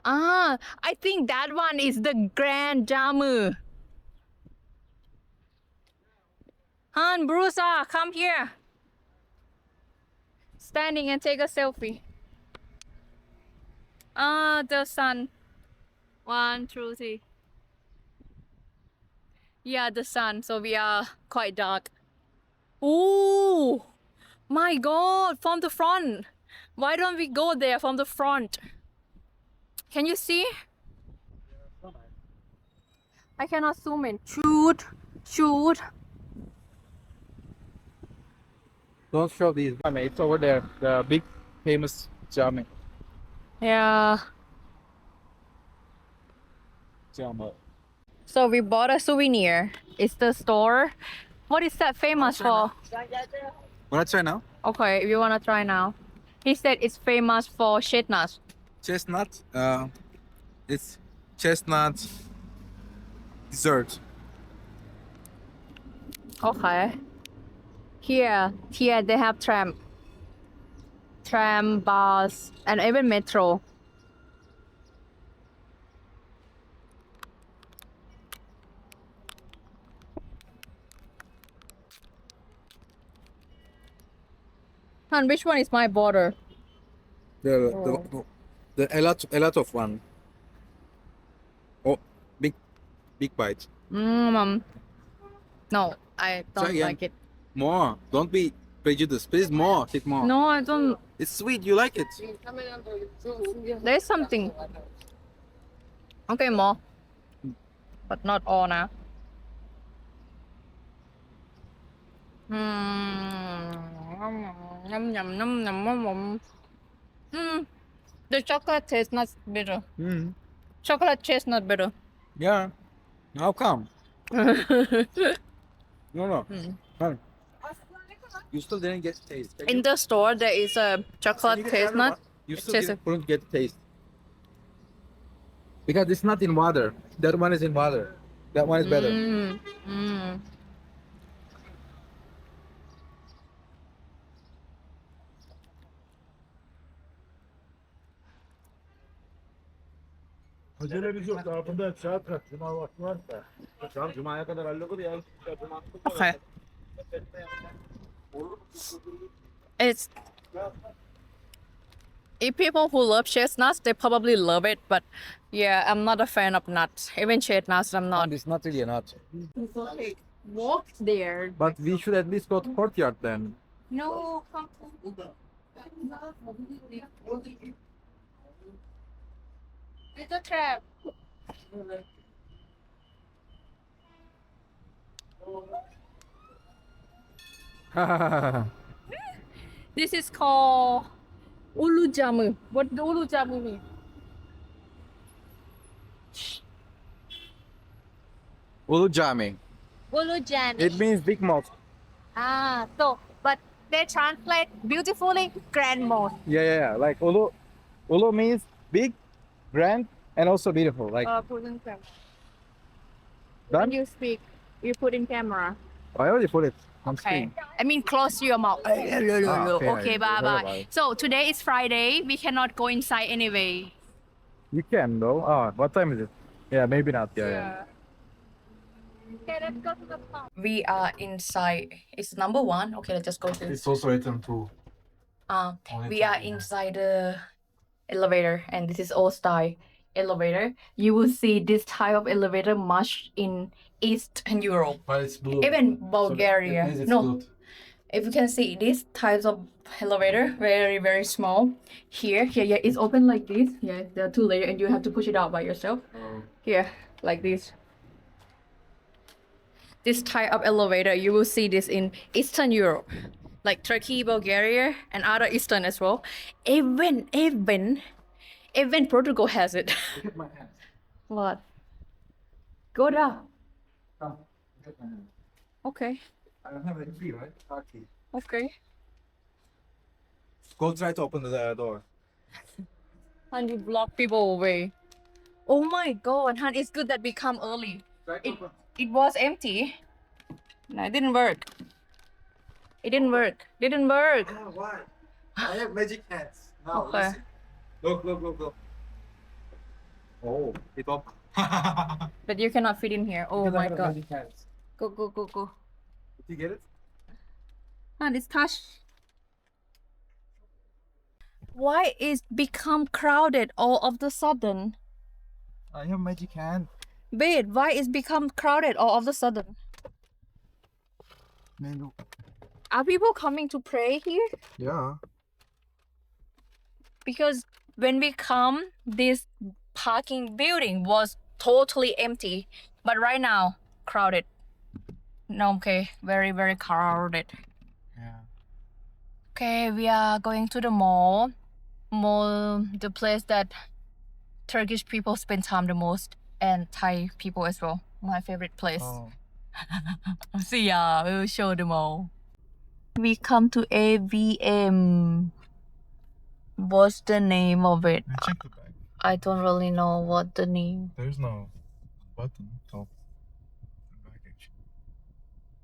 A: I think that one is the Grand Jamu. Han, Brusa, come here. Standing and take a selfie. The sun. 1, 2, 3. Yeah, the sun. So we are quite dark. Ooh, my God, from the front. Why don't we go there from the front? Can you see? I cannot zoom in. Shoot.
E: Don't show these. It's over there. The big famous Jami.
A: Yeah.
E: Jama.
A: So we bought a souvenir. It's the store. What is that famous for?
E: Wanna try now?
A: Okay, we wanna try now. He said it's famous for chestnuts.
E: Chestnut. It's chestnut dessert.
A: Okay. Here they have tram, bus, and even metro. And which one is my border?
E: The a lot of one. Oh, big bite.
A: No, I don't
E: again.
A: like it.
E: More. Don't be prejudiced. Please more. Take more.
A: No, I don't.
E: It's sweet. You like it.
A: There's something. Okay, more. But not all now. The chocolate tastes not bitter. Chocolate tastes not bitter.
E: Yeah. How come? No. Come. You still didn't get taste. Can
A: In
E: you-
A: the store, there is a chocolate
E: can you get
A: hazelnut.
E: everyone? You still
A: Tastes-
E: couldn't get taste. Because it's not in water. That one is in water. That one is better.
C: Acelemiz yok. Altında saat kaç? Cuma vakti varsa. Tamam Cuma'ya kadar hallolur ya. Cuma.
A: Okay. It's if people who love chestnuts, they probably love it. But yeah, I'm not a fan of nuts. Even chestnuts, I'm not.
E: And it's not really a nut.
A: Walk there.
E: But we should at least go to courtyard then.
A: No, come. It's a trap. This is called ulu jamu. What do ulu jamu mean?
E: Ulu Jami.
A: Ulu jamu.
E: It means big mouth.
A: So but they translate beautifully grand mosque.
E: Yeah. Like Ulu means big, grand, and also beautiful. Like
A: Put in camera.
E: done.
A: When you speak, you put in camera.
E: I already put it on
A: Okay.
E: screen.
A: I mean, close to your mouth.
E: okay.
A: Okay, bye bye.
E: Bye-bye.
A: So today is Friday. We cannot go inside anyway.
E: You can though. Oh, what time is it? Yeah, maybe not. Yeah.
A: Okay, let's go to the pub. We are inside. It's number 1. Okay, let's just go to.
C: It's also written too.
A: We are inside the elevator, and this is old style elevator. You will see this type of elevator much in Eastern Europe,
C: But it's blue.
A: even Bulgaria. No, If you can see these types of elevator, very small. Here, yeah, it's open like this. Yeah, there are 2 layers, and you have to push it out by yourself. Here, like this. This type of elevator, you will see this in Eastern Europe, like Turkey, Bulgaria, and other Eastern as well. Even Portugal has it.
E: Look at my hands.
A: What? Go down.
E: Come. Look at my hands.
A: Okay.
E: I don't have any key, right? Car key.
A: Okay.
E: Go try to open the door.
A: And you block people away. Oh my god, Han, it's good that we come early.
E: Try to open.
A: It was empty. No, it didn't work. It didn't work. Didn't work.
E: Ah, why? I have magic hands. Now,
A: Okay.
E: listen. Look. Oh, it opened.
A: But you cannot fit in here. Oh
E: Because I
A: my
E: have
A: god.
E: magic hands.
A: Go.
E: Did you get it?
A: Han, it's touch. Why is become crowded all of the sudden?
E: I have magic hand.
A: Wait, why is become crowded all of the sudden?
E: Man, look.
A: Are people coming to pray here?
E: Yeah.
A: Because when we come, this parking building was totally empty, but right now crowded. No, okay, very crowded.
E: Yeah.
A: Okay, we are going to the mall, the place that Turkish people spend time the most, and Thai people as well. My favorite place.
E: Oh.
A: See ya, we will show the mall. We come to AVM. What's the name of it?
B: Check the bag.
A: I don't really know what the name.
B: There's no button top baggage.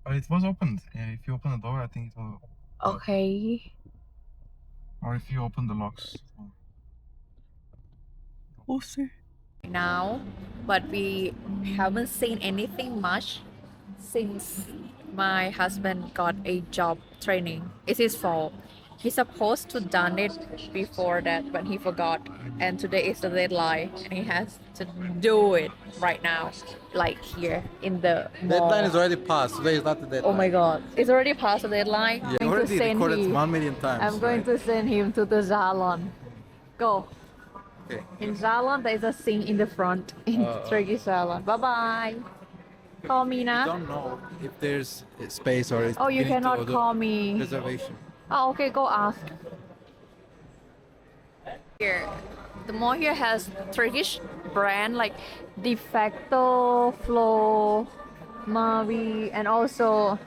B: But it was opened. If you open the door, I think it will.
A: Okay.
B: Or if you open the locks.
A: We'll see. Now, but we haven't seen anything much since my husband got a job training. It's his fault. He's supposed to done it before that, but he forgot. And today is the deadline, and he has to do it right now, like here in the mall.
E: Deadline is already passed. Today is not the deadline.
A: Oh my god, it's already past the deadline.
E: Yeah,
A: I'm going to
E: already
A: send
E: recorded
A: him.
E: 1 million times.
A: I'm going to send him to the salon. Go.
E: Okay.
A: In salon, there is a sink in the front in Turkish salon. Bye bye. Call me
E: I
A: now.
E: don't know if there's space or
A: Oh, you
E: we need to
A: cannot
E: order
A: call me.
E: reservation.
A: Oh, okay, go ask. Here, the mall here has Turkish brand like De facto, Flow, Mavi, and also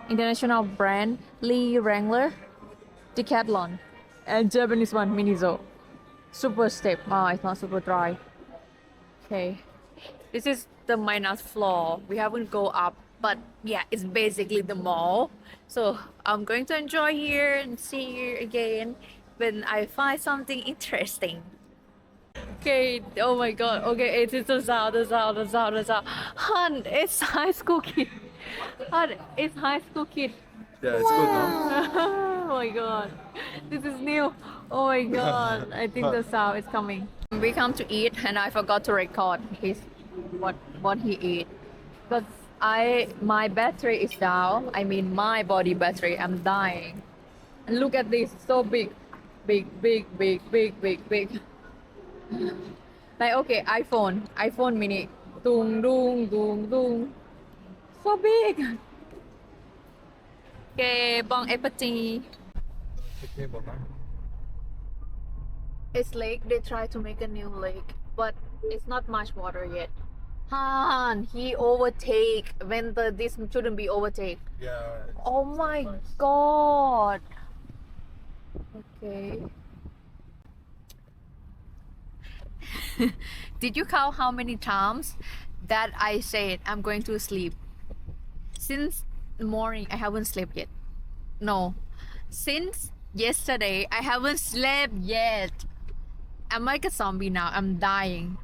A: international brand Lee Wrangler, Decathlon, and Japanese one Miniso. Super step. Oh, it's not super dry. Okay, this is the minus floor. We haven't go up, but yeah, it's basically the mall. So I'm going to enjoy here and see you again when I find something interesting. Okay, oh my god, okay, it is the Zao. Han, it's high school kid. Han, it's high school kid.
E: Yeah, it's good now.
A: Oh my god, this is new. Oh my god, I think the sound is coming. We come to eat and I forgot to record his what he ate because my battery is down. I mean my body battery. I'm dying. And look at this, so big. Like okay, iPhone mini. Dung. So big. Okay, bon appetit. It's lake. They try to make a new lake, but it's not much water yet. Han, he overtake when this shouldn't be overtake.
B: Yeah.
A: Oh my god. Okay. Did you count how many times that I said I'm going to sleep? Since morning I haven't slept yet. No. Since yesterday I haven't slept yet. I'm like a zombie now. I'm dying.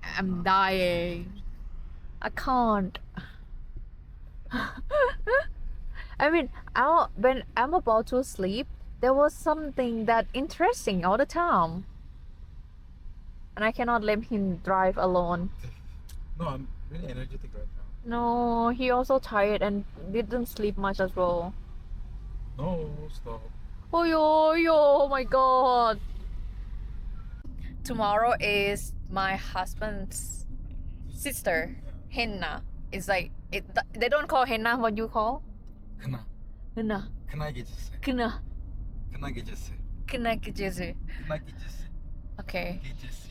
A: I can't. I mean, when I'm about to sleep, there was something that interesting all the time. And I cannot let him drive alone.
B: No, I'm really energetic right now.
A: No, he also tired and didn't sleep much as well.
B: No, stop.
A: Oh yo yo, oh my god. Tomorrow is my husband's sister, Henna. It's like they don't call henna. What you call?
B: Kına.
A: Henna.
B: Kına gecesi.
A: Kına.
B: Kına gecesi.
A: Kına gecesi.
B: Kına gecesi.
A: Okay.
B: Gecesi.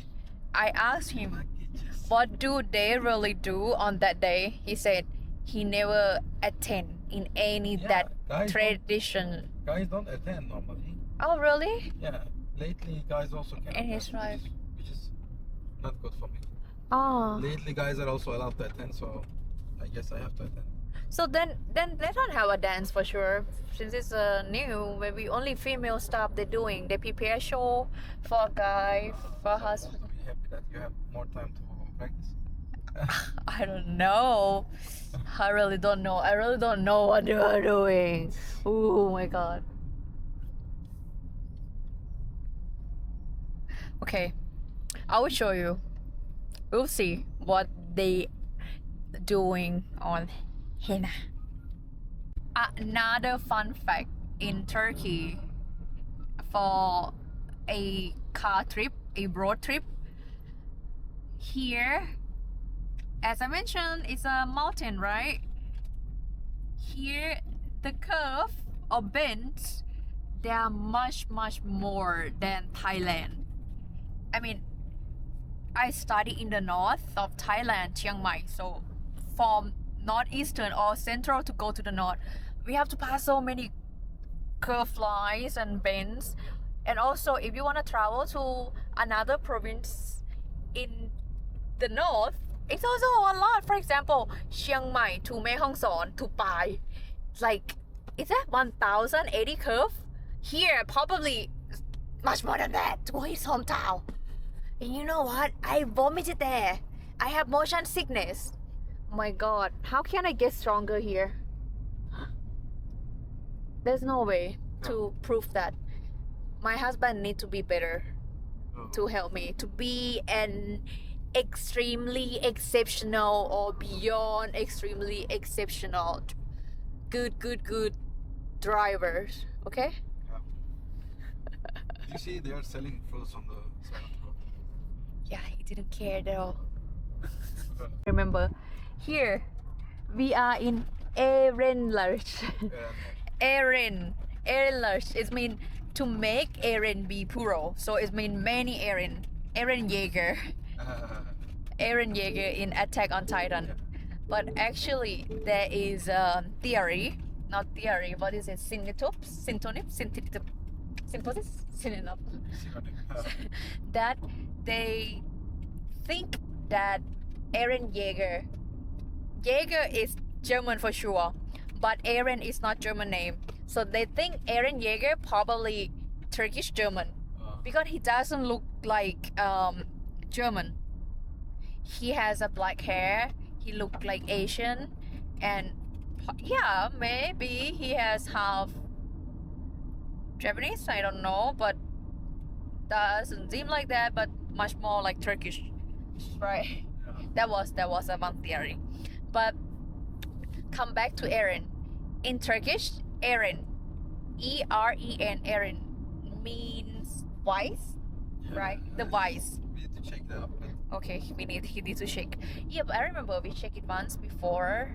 A: I asked him,
B: Kına gecesi.
A: what do they really do on that day? He said he never attend in any
B: Yeah,
A: that
B: guys
A: tradition.
B: Guys don't attend normally.
A: Oh really?
B: Yeah. Lately, guys also can.
A: And his wife.
B: Which is not good for me.
A: Oh.
B: Lately, guys are also allowed to attend, so I guess I have to attend.
A: So then they don't have a dance for sure. Since it's new, maybe only female stuff they're doing. They prepare show for a guy, for a
B: So
A: husband.
B: also be happy that you have more time to practice.
A: I don't know. I really don't know. I really don't know what they are doing. Oh my god. Okay, I will show you. We'll see what they doing on henna. Another fun fact in Turkey for a car trip, a road trip. Here, as I mentioned, it's a mountain, right? Here, the curve or bends, they are much more than Thailand. I mean, I study in the north of Thailand, Chiang Mai. So from northeastern or central to go to the north, we have to pass so many curve lines and bends. And also, if you want to travel to another province in the north, it's also a lot. For example, Chiang Mai to Mae Hong Son to Pai. Like, is that 1080 curve? Here, probably much more than that to his hometown. And you know what? I vomited there. I have motion sickness. Oh my god, how can I get stronger here? There's no way to prove that. My husband needs to be better to help me to be an extremely exceptional or beyond extremely exceptional good drivers. Okay?
B: Did you see they are selling fruits on the side of the road?
A: Yeah, he didn't care though. Remember, here we are in Ehrenlust. Ehrenlust. It means to make Eren be plural. So it means many Eren. Eren Jaeger. Eren Jaeger in Attack on Titan. But actually, there is a theory, not theory, what is it? Synonym, that they think that Eren Jaeger is German for sure, but Eren is not German name. So they think Eren Jaeger probably Turkish German because he doesn't look like German. He has a black hair. He looked like Asian, and yeah, maybe he has half Japanese. I don't know, but doesn't seem like that. But much more like Turkish, right? That was a one theory. But come back to Eren. In Turkish, Eren, E-R-E-N, Eren means wise, right? The wise.
B: We need to check that out.
A: Okay, he needs to shake. Yeah, but I remember we checked it once before.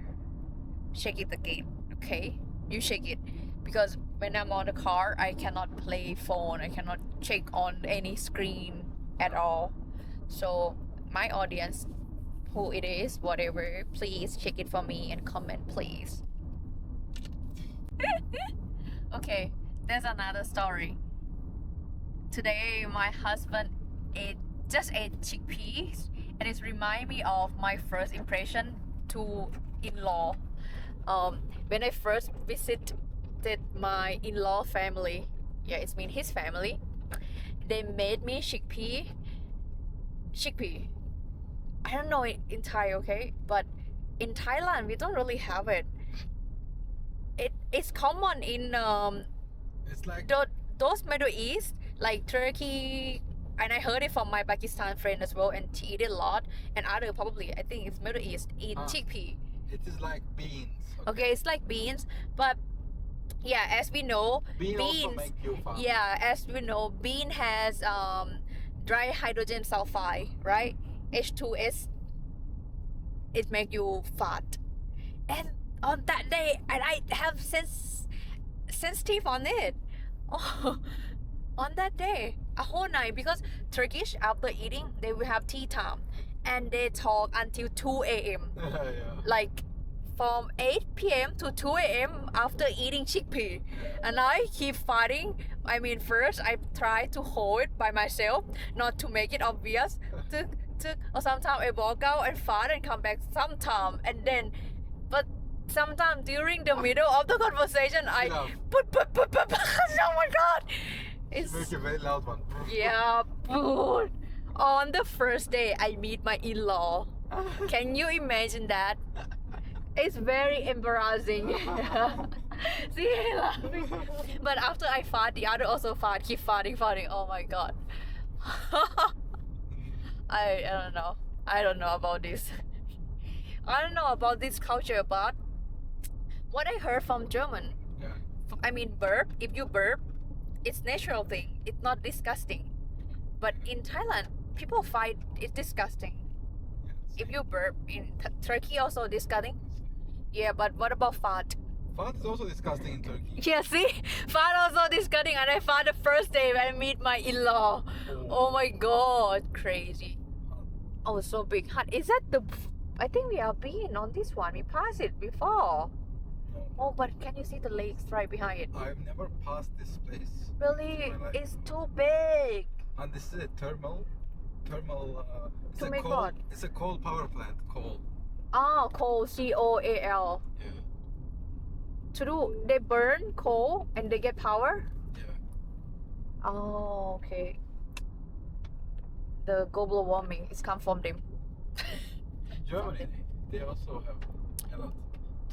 A: Shake it again, okay? You shake it. Because when I'm on the car, I cannot play phone. I cannot check on any screen at all. So my audience, who it is, whatever, please check it for me and comment, please. Okay, there's another story. Today, my husband just ate chickpeas, and it reminds me of my first impression to in-law. When I first visited my in-law family, yeah, it's mean his family, they made me chickpea. I don't know it in Thai, okay, but in Thailand we don't really have it. It's common in
B: It's like
A: those Middle East, like Turkey, and I heard it from my Pakistan friend as well, and she eat it a lot, and other probably I think it's Middle Eat chickpea.
B: it is like beans.
A: Okay, it's like beans, but yeah, as we know,
B: Bean also
A: beans.
B: make you fat.
A: Yeah, as we know, bean has dry hydrogen sulfide, right? H2S. It make you fat. And on that day, and I have sensitive on it. Oh, on that day, a whole night, because Turkish after eating they will have tea time, and they talk until 2 a.m.
B: Yeah.
A: like from 8 p.m. to 2 a.m. after eating chickpea, and I keep fighting. I mean, first I try to hold it by myself, not to make it obvious. Or sometimes I walk out and fart and come back sometime, and then, but sometimes during the middle of the conversation, I
B: Yeah.
A: put. Oh my god, it's
B: Make a very loud one.
A: yeah, but on the first day I meet my in-law. Can you imagine that? It's very embarrassing. See, he laughing. But after I fart, the other also fart. Keep farting. Oh my god. I don't know. I don't know about this. I don't know about this culture, but what I heard from German,
B: Yeah.
A: I mean, burp. If you burp, it's natural thing. It's not disgusting. But in Thailand, people find it's disgusting. If you burp in Turkey, also disgusting. Yeah, but what about fart?
B: Fat is also disgusting in Turkey.
A: Yeah, see, fart also disgusting, and I fart the first day when I meet my in-law. Oh my god, crazy. Oh, so big. Is that the? I think we have been on this one. We passed it before.
B: No.
A: Oh, but can you see the lakes right behind it?
B: I've never passed this place.
A: Really,
B: in my life.
A: it's too big.
B: And this is a thermal. It's
A: To
B: a
A: make
B: coal.
A: what?
B: It's a coal power plant. Coal.
A: Ah, coal, COAL.
B: Yeah.
A: To do, they burn coal and they get power.
B: Yeah.
A: Oh, okay. The global warming is come from them.
B: Germany, they also have a lot.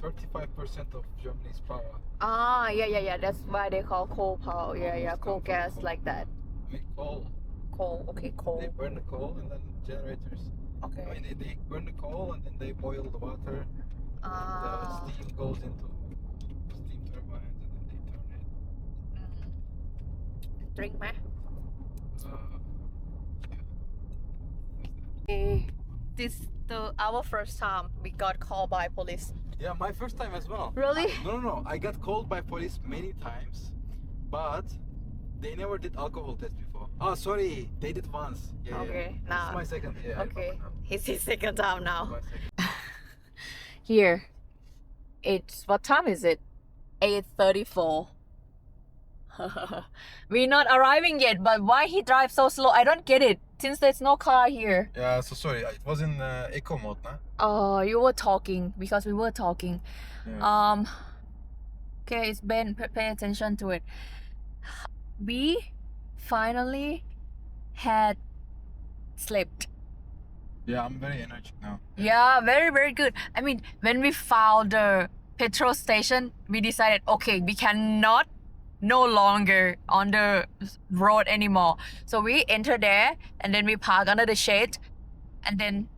B: 35% of Germany's power.
A: Ah, yeah. That's why they call coal power. Yeah,
B: Almost
A: coal
B: come from
A: gas
B: coal.
A: like that.
B: I mean, coal.
A: Coal, okay, coal.
B: They burn the coal and then generators. I
A: Okay.
B: mean, they burn the coal and then they boil the water.
A: Ah.
B: The steam goes into steam turbines and then they turn it.
A: Drink, man.
B: Yeah.
A: This our first time we got called by police.
B: Yeah, my first time as well.
A: Really?
B: No. I got called by police many times, but they never did alcohol test before. Oh, sorry, they did once. Yeah.
A: Okay,
B: This
A: now-
B: is my second. Yeah. I
A: Okay,
B: remember now.
A: it's his second time now.
B: My second.
A: Here, it's what time is it? 8:34. We're not arriving yet, but why he drives so slow? I don't get it. Since there's no car here.
B: Yeah, so sorry. It was in eco mode, nah?
A: Oh, you were talking because we were talking.
B: Yeah.
A: Okay, it's Ben. Pay attention to it. We finally had slept.
B: Yeah, I'm very energetic now.
A: Yeah, very good. I mean, when we found the petrol station, we decided, okay, we cannot no longer on the road anymore. So we enter there and then we park under the shade, and then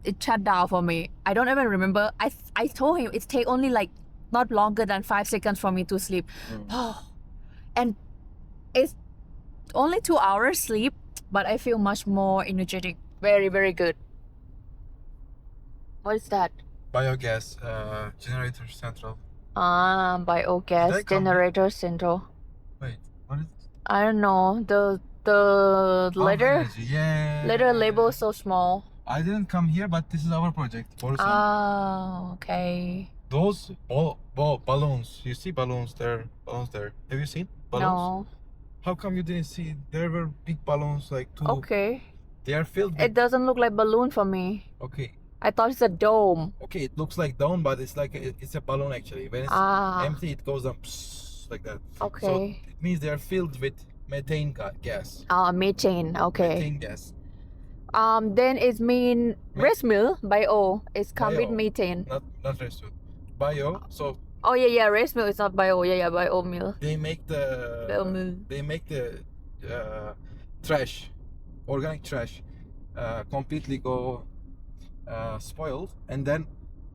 A: it shut down for me. I don't even remember. I told him it take only like not longer than 5 seconds for me to sleep. Oh, and it's only 2 hours sleep, but I feel much more energetic. Very good. What is that?
B: Biogas generator central.
A: Ah,
B: Did I
A: biogas
B: come
A: generator central.
B: Wait, what is
A: I don't know. The
B: Alpha
A: letter
B: Energy, yeah.
A: letter label so small.
B: I didn't come here, but this is our project. Borusan.
A: Ah, okay.
B: Those balloons. You see balloons there? Balloons there. Have you seen balloons?
A: No.
B: How come you didn't see? There were big balloons, like two.
A: Okay.
B: They are filled with.
A: It doesn't look like balloon for me.
B: Okay.
A: I thought it's a dome.
B: Okay, it looks like down, but it's like it's a balloon actually. When it's
A: Ah.
B: empty, it goes up psst, like that. So
A: Okay.
B: it means they are filled with methane gas.
A: Ah, methane. Okay.
B: Methane gas.
A: Then it mean rice mill bio. It's come with
B: Bio.
A: methane.
B: Not restored. Bio. So
A: Oh yeah, rice mill is not bio. Yeah, bio mill.
B: they make
A: Bio
B: the
A: mill.
B: trash, organic trash, completely go spoiled, and then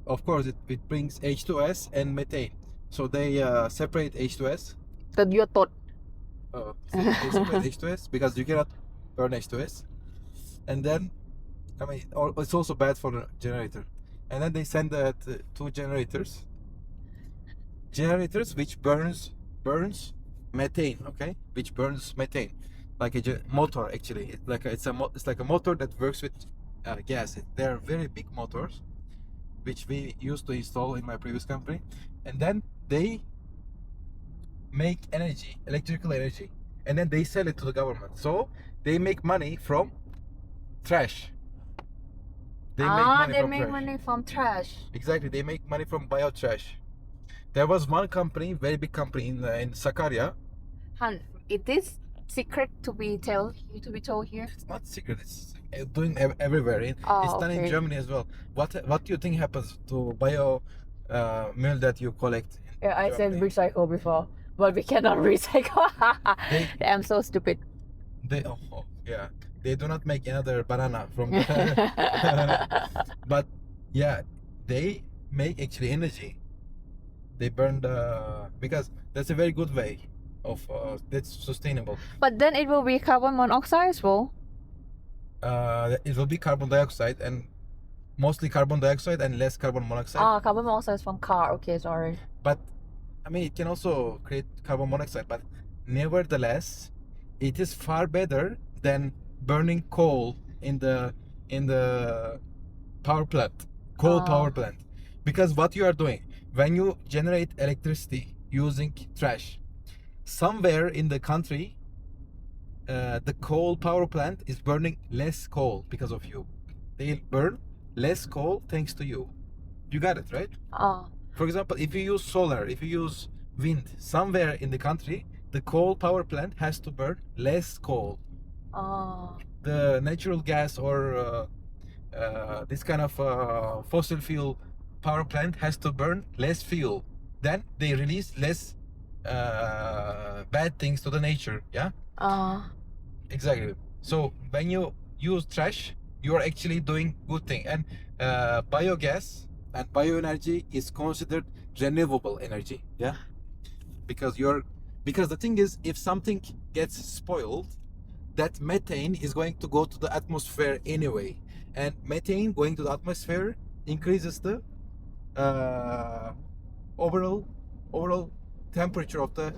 B: of course it brings H2S and methane. So they separate H2S.
A: The your thought.
B: They separate H2S because you cannot burn H2S. And then, I mean, it's also bad for the generator. And then they send two generators which burns methane, okay, which burns methane like a motor. Actually, it's like a motor that works with gas. They're very big motors which we used to install in my previous company, and then they make energy, electrical energy, and then they sell it to the government. So they make money from trash. They
A: make money from trash.
B: Exactly, they make money from bio trash. There was one company, very big company in Sakarya.
A: Han, it is secret to be told here.
B: It's not secret. It's doing everywhere. It's done in
A: okay.
B: Germany as well. What do you think happens to bio meal that you collect?
A: Yeah, I said
B: Germany?
A: recycle before, but we cannot recycle. I'm so stupid.
B: Yeah, they do not make another banana from. But yeah, they make actually energy. They burn because that's a very good way of that's sustainable.
A: But then it will be carbon monoxide as well.
B: It will be carbon dioxide, and mostly carbon dioxide and less carbon monoxide.
A: Carbon monoxide is from car. Okay, sorry.
B: But I mean, it can also create carbon monoxide. But nevertheless, it is far better than burning coal in the power plant, power plant. Because what you are doing when you generate electricity using trash, somewhere in the country, the coal power plant is burning less coal because of you. They burn less coal thanks to you. You got it, right? For example, if you use solar, if you use wind, somewhere in the country, the coal power plant has to burn less coal. The natural gas or this kind of fossil fuel power plant has to burn less fuel. Then they release less bad things to the nature. Yeah. Exactly. So when you use trash, you are actually doing good thing. And biogas and bioenergy is considered renewable energy. Yeah. Because the thing is, if something gets spoiled, that methane is going to go to the atmosphere anyway, and methane going to the atmosphere increases the overall temperature of the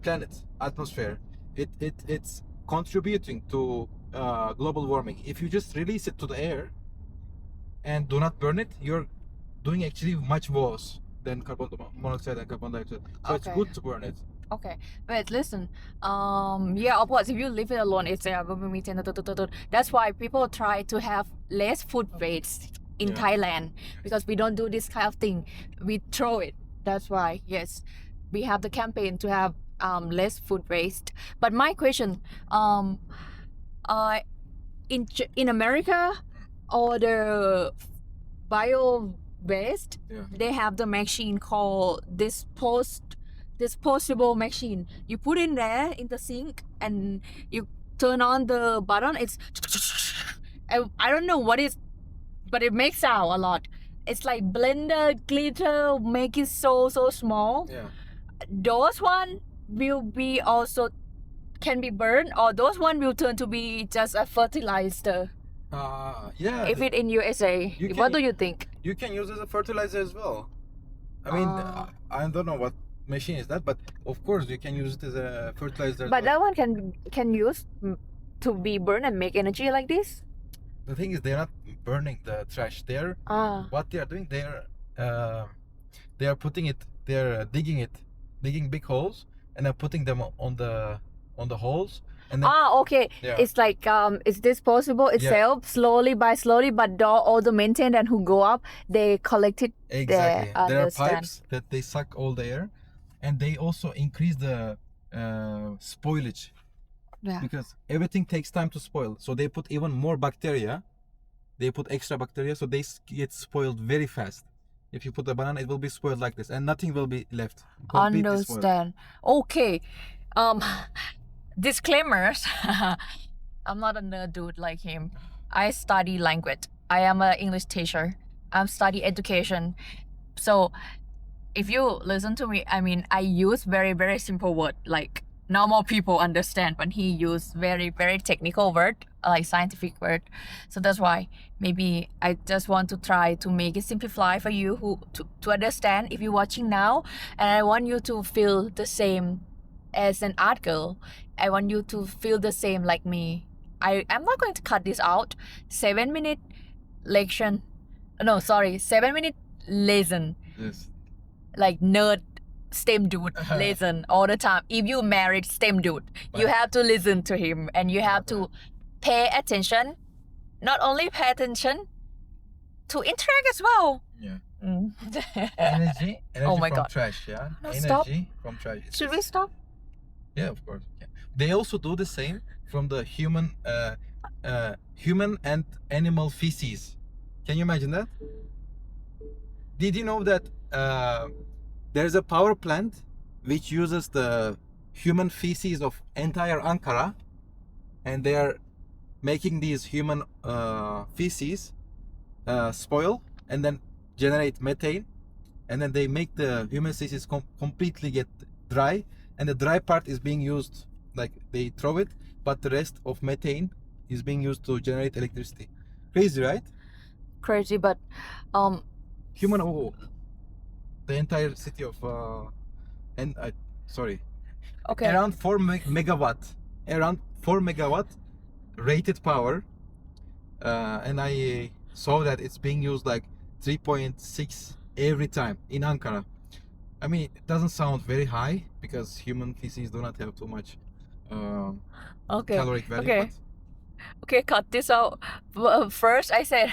B: planet atmosphere. It's contributing to global warming. If you just release it to the air and do not burn it, you're doing actually much worse than carbon monoxide and carbon dioxide. So it's good to burn it.
A: Okay, but listen, yeah, of course, if you live it alone, it's that's why people try to have less food waste in Thailand, because we don't do this kind of thing. We throw it. That's why, yes, we have the campaign to have less food waste. But my question, in America, or the bio waste, they have the machine called disposable machine. You put in there in the sink and you turn on the button. It's I don't know what is, but it makes sound a lot. It's like blender, glitter, make it so small.
B: Yeah.
A: Those one will be also can be burned, or those one will turn to be just a fertilizer.
B: Yeah.
A: If it in USA, what do you think?
B: You can use it as a fertilizer as well. I mean, I don't know what machine is that, but of course you can use it as a fertilizer.
A: But that one can use to be burned and make energy like this.
B: The thing is, they're not burning the trash. They're what they are doing. They are putting it. They're digging big holes, and they're putting them on the holes. And then,
A: okay. Yeah. It's like is this possible itself slowly, but all the maintenance who go up, they collect it.
B: Exactly. There are pipes that they suck all the air, and they also increase the spoilage. Yeah. Because everything takes time to spoil, so they put even more bacteria. They put extra bacteria, so they get spoiled very fast. If you put a banana, it will be spoiled like this, and nothing will be left.
A: Understand? Okay. Disclaimers. I'm not a nerd dude like him. I study language. I am an English teacher. I'm study education. So if you listen to me, I mean, I use very, very simple word, like normal people understand, but he used very, very technical word, like scientific word. So that's why maybe I just want to try to make it simplify for you who to understand if you're watching now, and I want you to feel the same as an art girl. I want you to feel the same like me. I'm not going to cut this out. 7-minute lection. No, sorry, 7-minute lesson.
B: Yes.
A: Like nerd STEM dude listen all the time. If you married STEM dude, you
B: Right.
A: have to listen to him and you have to pay attention. Not only pay attention, to interact as well.
B: Yeah.
A: Mm.
B: Energy
A: Oh my
B: from
A: God.
B: trash, yeah?
A: No,
B: Energy
A: stop.
B: from trash.
A: Should we stop?
B: Yeah, of course. Yeah. They also do the same from the human and animal feces. Can you imagine that? Did you know that there's a power plant which uses the human feces of entire Ankara, and they are making these human feces spoil and then generate methane, and then they make the human feces completely get dry, and the dry part is being used, like they throw it, but the rest of methane is being used to generate electricity. Crazy, right?
A: Crazy, but
B: Human, the entire city of sorry,
A: okay.
B: around 4 megawatt rated power, and I saw that it's being used like 3.6 every time in Ankara. I mean, it doesn't sound very high because human feces do not have too much
A: Okay.
B: caloric value.
A: Okay. Okay, cut this out. First, I said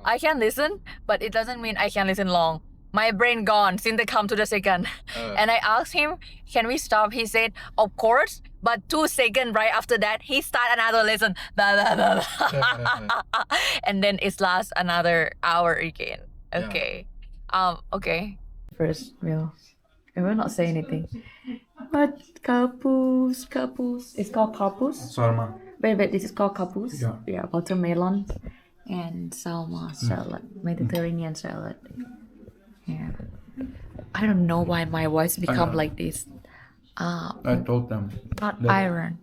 A: I can listen, but it doesn't mean I can listen long. My brain gone since they come to the second. And I asked him, can we stop? He said, of course. But 2 seconds right after that, he start another lesson. Blah, blah, blah, blah. And then it lasts another hour again.
B: Yeah.
A: Okay. Okay. First, I will not say anything. But kapus. It's called kapus.
E: Sarma.
A: Wait, this is called kapus.
E: Yeah.
A: Watermelon and salmon salad, Mediterranean salad. Yeah. I don't know why my voice become
E: know.
A: like this.
E: I told them.
A: Not
E: that-
A: iron.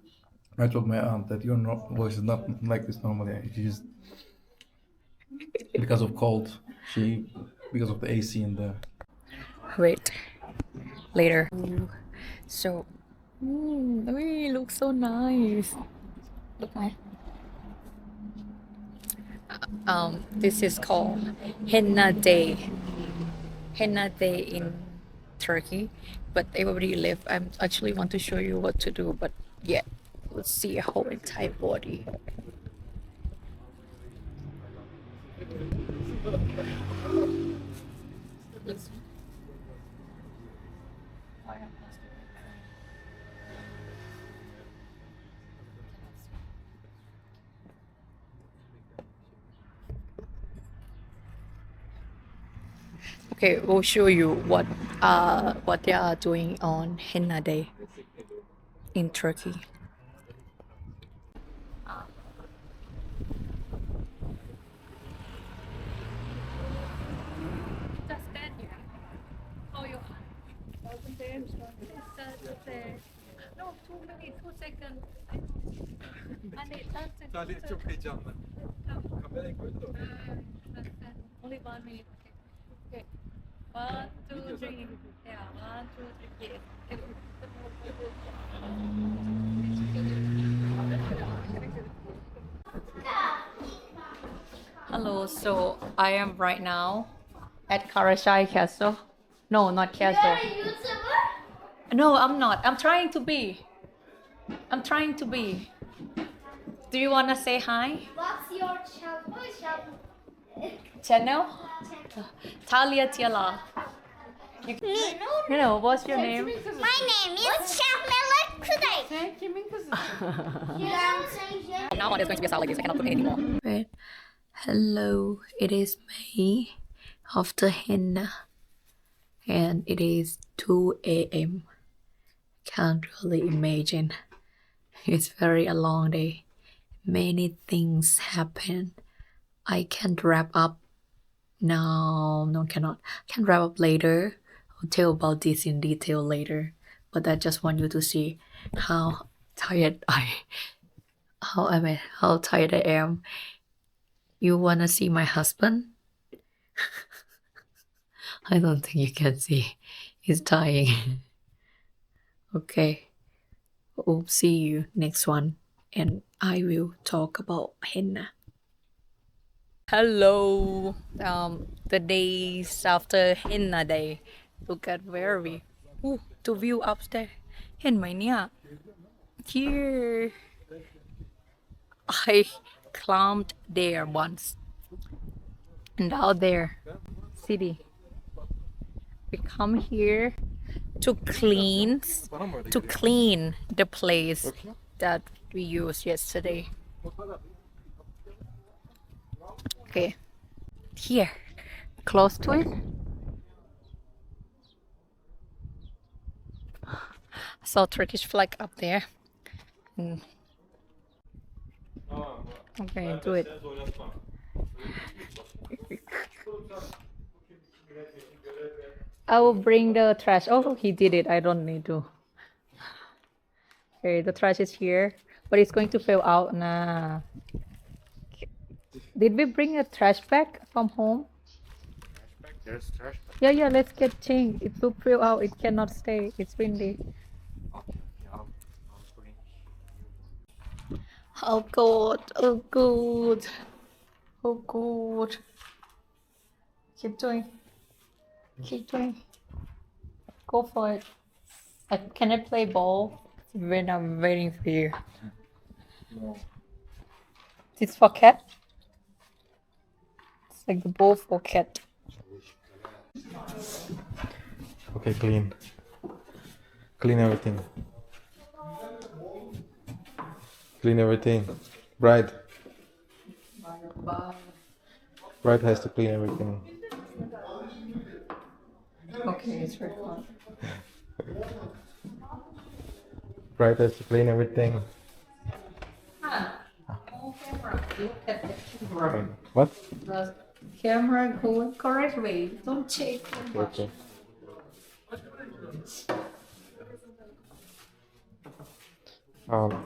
E: I told my aunt that your voice is not like this normally. She just because of cold. Because of the AC in the.
A: Wait. Later. So, looks so nice. Look nice. This is called Henna Day. Henna Day in Turkey, but everybody left. I actually want to show you what to do, but yeah, let's see a whole entire body. Okay, we'll show you what they are doing on Henna Day in Turkey. Just stand here. Oh, you. No, 2 minutes, 2 seconds. I need that.
B: Salih çok heyecanlı. Kamerayı koydu da.
A: Only 1 minute. Okay. 1, 2, 3. Yeah, 1, 2, 3. Hello, so I am right now at Karachai Castle. No, not castle. No, I'm not. I'm trying to be. Do you wanna say hi?
F: What's your
A: Channel? Talia Tiala. You know, what's your name?
F: My name is Shahmela Kuday.
A: Now it's going to be a sound like this. I cannot put anything more. Right. Hello, it is May after henna, and it is 2 a.m. Can't really imagine. It's very a long day. Many things happen. I can't wrap up now. No, cannot. Can wrap up later. I'll tell about this in detail later, but I just want you to see how tired how tired I am. You wanna see my husband? I don't think you can see. He's dying. Okay. We'll see you next one, and I will talk about henna. Hello. The days after henna day. Look at where we. Ooh, to view upstairs. เห็นไหมเนี่ย Here. I climbed there once. And out there, city. We come here to clean the place that we used yesterday. Okay, here, close to it. I saw Turkish flag up there. Okay, do it. I will bring the trash. Oh, he did it. I don't need to. Okay, the trash is here, but it's going to fill out. Nah. Did we bring a trash bag from home?
C: There's trash.
A: Yeah, let's get changed. It will fill out. It cannot stay. It's windy. Oh, good. Oh, good. Oh, good. Keep doing. Keep doing. Go for it. Can I play ball when I'm waiting for you?
C: No.
A: This for cat? It's like the ball for cat.
E: Okay, clean. Clean everything. Clean everything. Bride. Bride has to clean everything.
A: Okay, it's recorded.
E: Bride has to clean everything. What?
A: The camera going correctly. Don't check.
E: Okay.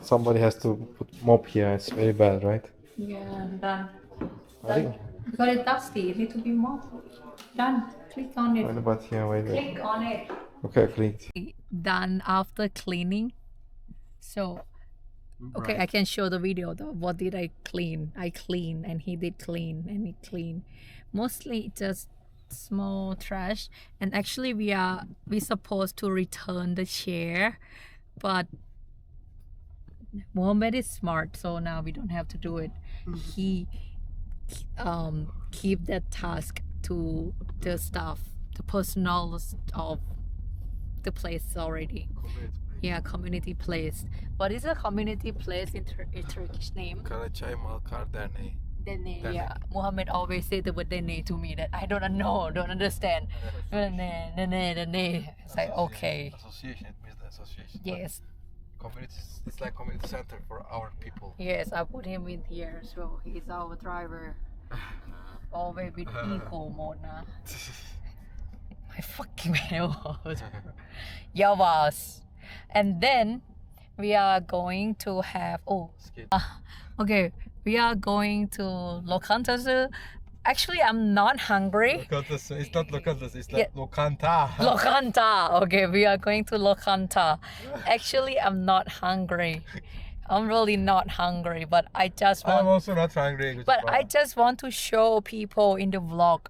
E: Somebody has to put mop here. It's very bad, right?
A: Yeah, done.
E: I think.
A: Because it's dusty. It needs to be more. Done. Click on it.
E: What about here? Wait.
A: Click on it.
E: Okay, I clicked.
A: Done after cleaning. So, okay, I can show the video though. What did I clean? I clean, and he did clean, and he cleaned. Mostly just small trash. And actually, we supposed to return the chair, but Mohammed is smart, so now we don't have to do it. He keep that task to the staff, the personnel of the place already. Yeah, community place. What is a community place in Turkish name?
E: Karachay Malkar Derneği.
A: Dene. Yeah, Mohammed always say the word dene to me that I don't understand. Dene. It's like okay.
B: Association, it means the association.
A: Yes.
B: Community, it's like community center for our people.
A: Yes, I put him in here, so he's our driver. Always with eco mode now. My fucking mailbox. Yavas. And then we are going to have okay, we are going to Lokantası. Actually, I'm not hungry.
B: Lokantası, it's not Lokantası, it's like Lokanta.
A: Lokanta. Okay, we are going to Lokanta. Actually, I'm not hungry. I'm really not hungry, but I just want.
B: I'm also not hungry.
A: But I just want to show people in the vlog.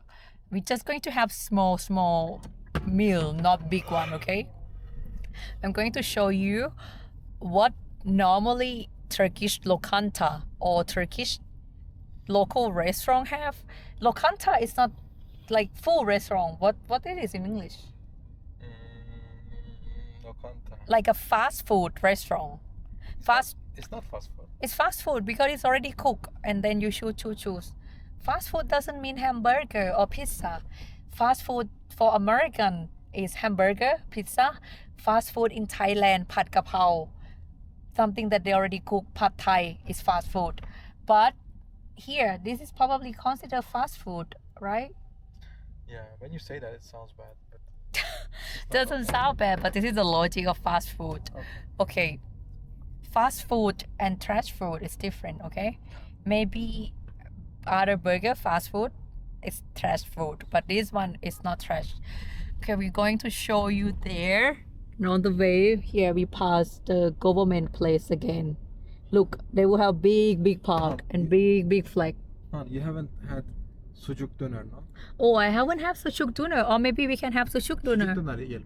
A: We're just going to have small meal, not big one, okay? I'm going to show you what normally Turkish lokanta or Turkish local restaurant have. Lokanta is not like full restaurant. What it is in English?
B: Lokanta.
A: Like a fast food restaurant.
B: It's not fast food.
A: It's fast food because it's already cooked and then you should choose. Fast food doesn't mean hamburger or pizza. Fast food for American is hamburger, pizza. Fast food in Thailand, pad kapao. Something that they already cook, pad thai is fast food. But here, this is probably considered fast food, right?
B: Yeah, when you say that, it sounds bad. But
A: Doesn't sound bad, but this is the logic of fast food. Okay, fast food and trash food is different. Okay, maybe other burger fast food is trash food, but this one is not trash. Okay, we're going to show you there. And on the way here, we pass the government place again. Look, they will have big park and big flag.
E: You haven't had sucuk döner, no?
A: Oh, I haven't had sucuk doner, or maybe we can have sucuk doner.
E: Döner yiyelim.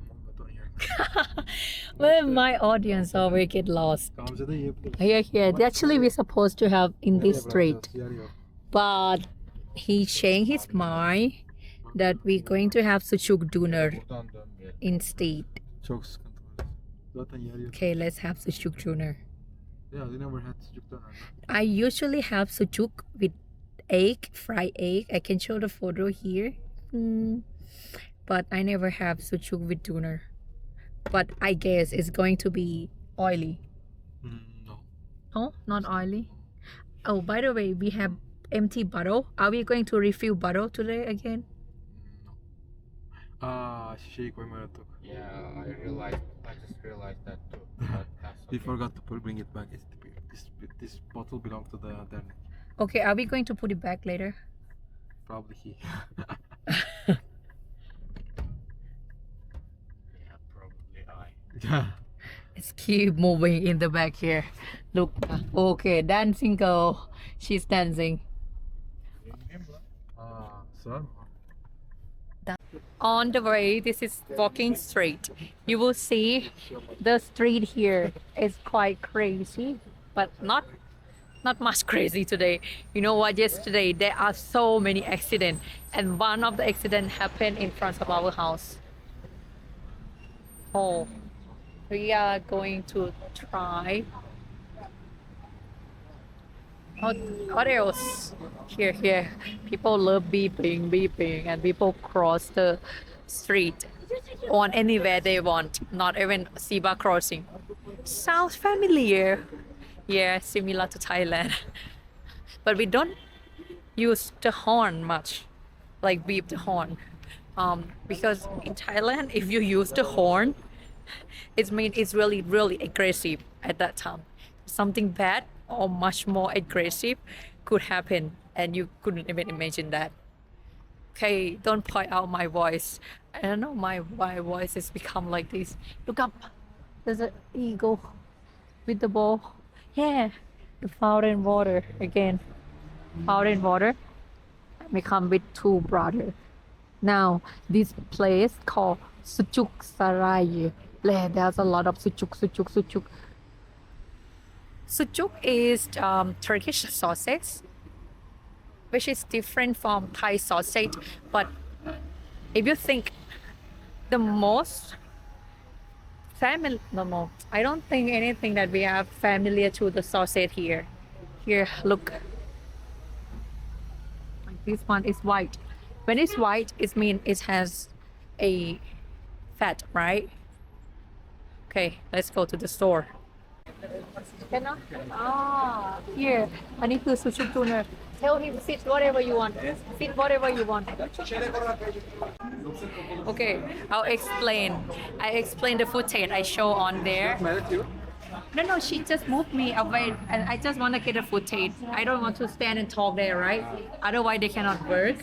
A: Well, my audience always get lost.
E: Gamze'de yiyebiliriz.
A: Here. Actually, we're supposed to have in this street,
E: Yer yok.
A: but he changed his mind that we're going to have sucuk doner
E: Buradan dönmeyelim.
A: instead.
E: Çok sıkıntı var. Zaten yer yok.
A: Okay, let's have sucuk doner.
E: Yeah, you never had sucuk döner, no?
A: I usually have sucuk with egg, fried egg. I can show the photo here. But I never have sucuk with doner. But I guess it's going to be oily.
E: No.
A: Oh, not oily. Oh, by the way, we have empty bottle. Are we going to refill bottle today again?
E: Şişeyi koymayı unuttuk.
C: Yeah, I just realized that too. But that's
E: We
C: okay.
E: forgot to bring it back. This bottle belonged to the dernek.
A: Okay, are we going to put it back later?
E: Probably he.
C: Yeah, probably I.
E: Yeah.
A: Let's keep moving in the back here. Look, okay, dancing girl. She's dancing.
E: Sığar mı?
A: On the way, this is walking straight. You will see the street here is quite crazy, but not much crazy today. You know what? Yesterday there are so many accidents, and one of the accidents happened in front of our house. Oh, we are going to try. What else? Here. People love beeping, and people cross the street on anywhere they want, not even zebra crossing. Sounds familiar. Yeah, similar to Thailand. But we don't use the horn much, like beep the horn. Because in Thailand, if you use the horn, it means it's really aggressive at that time. Something bad or much more aggressive could happen, and you couldn't even imagine that. Okay, don't point out my voice. I don't know, my voice has become like this. Look up, there's an eagle with the ball. Yeah, the fountain water again. Fountain water. We come with two brothers. Now, this place called Sucuk Sarai. There's a lot of sucuk. Sucuk is Turkish sausage, which is different from Thai sausage. But if you think the most I don't think anything that we have familiar to the sausage here. Here, look. This one is white. When it's white, it means it has a fat, right? Okay, let's go to the store. Here. อันนี้คือ sucuk tuner. Tell him sit whatever you want. Sit whatever you want. Okay, I'll explain. I explain the footage I show on there. No, she just moved me away, and I just want to get a footage. I don't want to stand and talk there, right? Otherwise, they cannot work.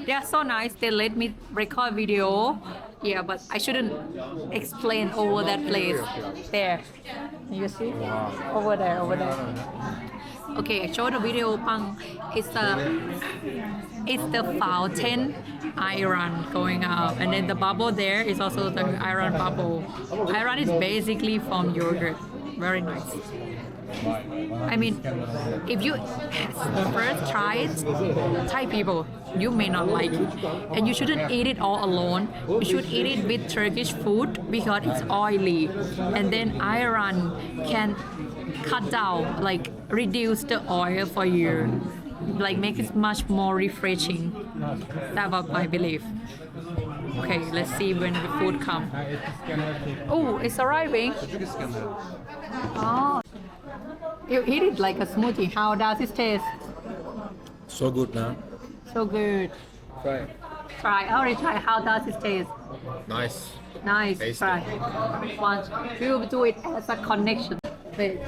A: They are so nice. They let me record video. Yeah, but I shouldn't explain over that place. There. You see? Over there. Okay, show the video, Pang. It's the fountain iron going up, and then the bubble there is also the iron bubble. Iron is basically from yogurt. Very nice. I mean, if you first try it, Thai people, you may not like it, and you shouldn't eat it all alone. You should eat it with Turkish food because it's oily, and then iron can cut down, like reduce the oil for you, like make it much more refreshing. That's what I believe. Okay, let's see when the food comes. Oh, it's arriving. Oh, you eat it like a smoothie. How does it taste?
E: So good now.
A: So good.
E: Try.
A: Try. I already tried. How does it taste?
C: Nice.
A: Nice.
C: Tasty.
A: Try. Once we will do it as a connection. Wait.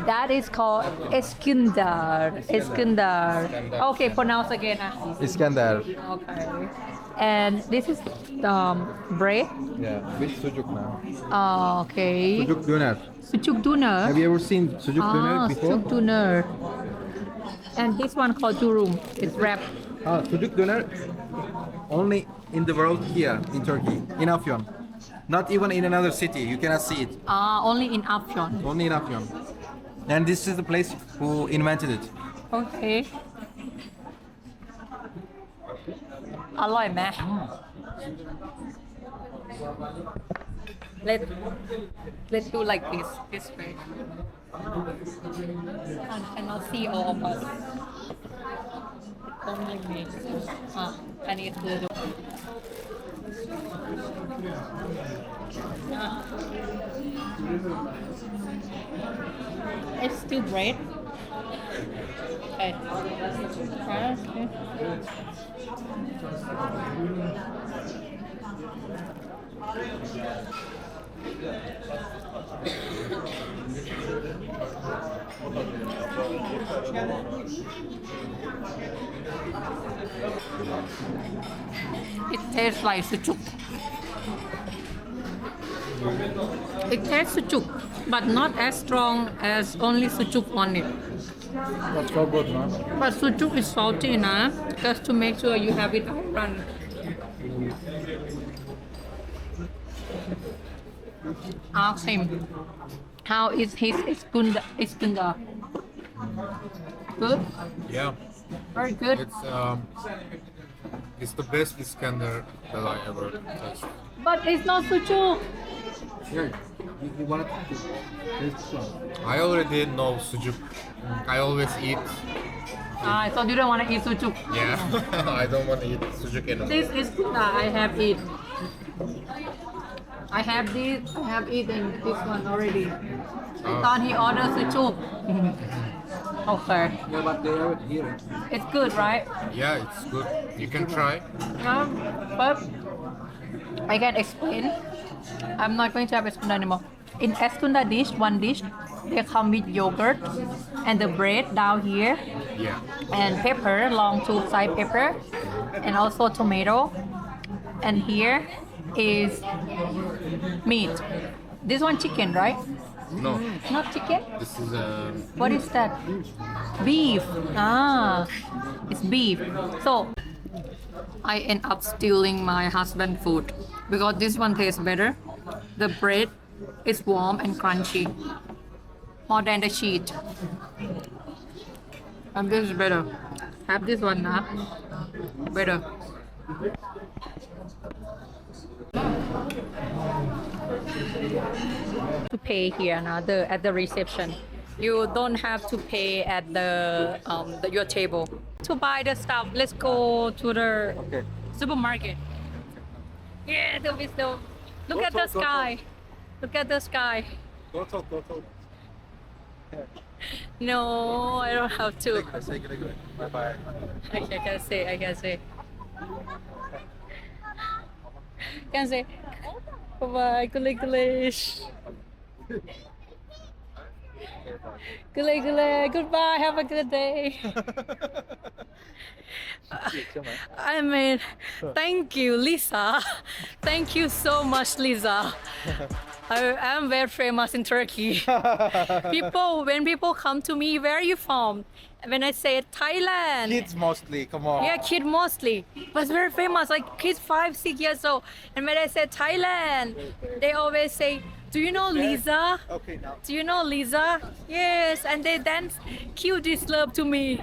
A: That is called Eskandar. Eskandar. Okay, pronounce again.
E: Iskandar.
A: Okay. And this is bread.
E: Yeah, with sujuk now.
A: Okay.
E: Sujuk doner.
A: Sucuk doner.
E: Have you ever seen sujuk doner before?
A: Sucuk doner. And this one called durum. It's wrapped.
E: Sujuk doner only in the world here in Turkey, in Afyon. Not even in another city. You cannot see it.
A: Only in Afyon.
E: Only in Afyon. And this is the place who invented it.
A: Okay. อร่อยไหม Let's do like this way. I cannot see all of us. Only me. I need to do. It's still bread. Okay. Okay. It tastes like sucuk. It tastes sucuk, but not as strong as only sucuk on it.
E: That's so good, man.
A: But sucuk is salty enough just to make sure you have it run. Ask him how is his Iskandar? Good?
G: Yeah,
A: Very good.
G: it's the best Iskandar that I ever touched.
A: But it's not sucuk.
E: Yeah, you want to taste this one?
G: I already know sujuk. I always eat.
A: So you don't want to eat sucuk.
G: Yeah, I don't want to eat sujuk anymore.
A: This is I have eat. I have this. I have eaten this one already. I thought he ordered sucuk. Okay,
E: Yeah, but they have it here.
A: it's good, right?
G: Yeah, it's good. You can try.
A: But I can explain. I'm not going to have Eskunda anymore. In Eskunda dish, one dish, they come with yogurt and the bread down here
G: Yeah.
A: and pepper, long tube side pepper, and also tomato. And here is meat. This one chicken, right?
G: No,
A: Not chicken?
G: this is
A: What is that? Beef. It's beef. So I end up stealing my husband's food because this one tastes better. The bread is warm and crunchy, more than the sheet. And this is better. Have this one now. Better. To pay here now at the reception. You don't have to pay at your table. To buy the stuff, let's go to the supermarket. Yeah, the wisdom. Look at the sky. Look at the sky.
E: Go talk.
A: No, I don't have to.
E: Say good. Bye-bye.
A: I can say. Can say. Bye-bye. Kulish. Goodbye. Have a good day. I mean, thank you, Lisa. Thank you so much, Lisa. I am very famous in Turkey. When people come to me, where are you from? When I say Thailand.
E: Kids mostly, come on.
A: Yeah, kid mostly. But it's very famous, like kids 5-6 years old. And when I say Thailand, they always say, do you know Lisa?
E: Okay, now.
A: Do you know Lisa? Yes, and they dance cue this love to me.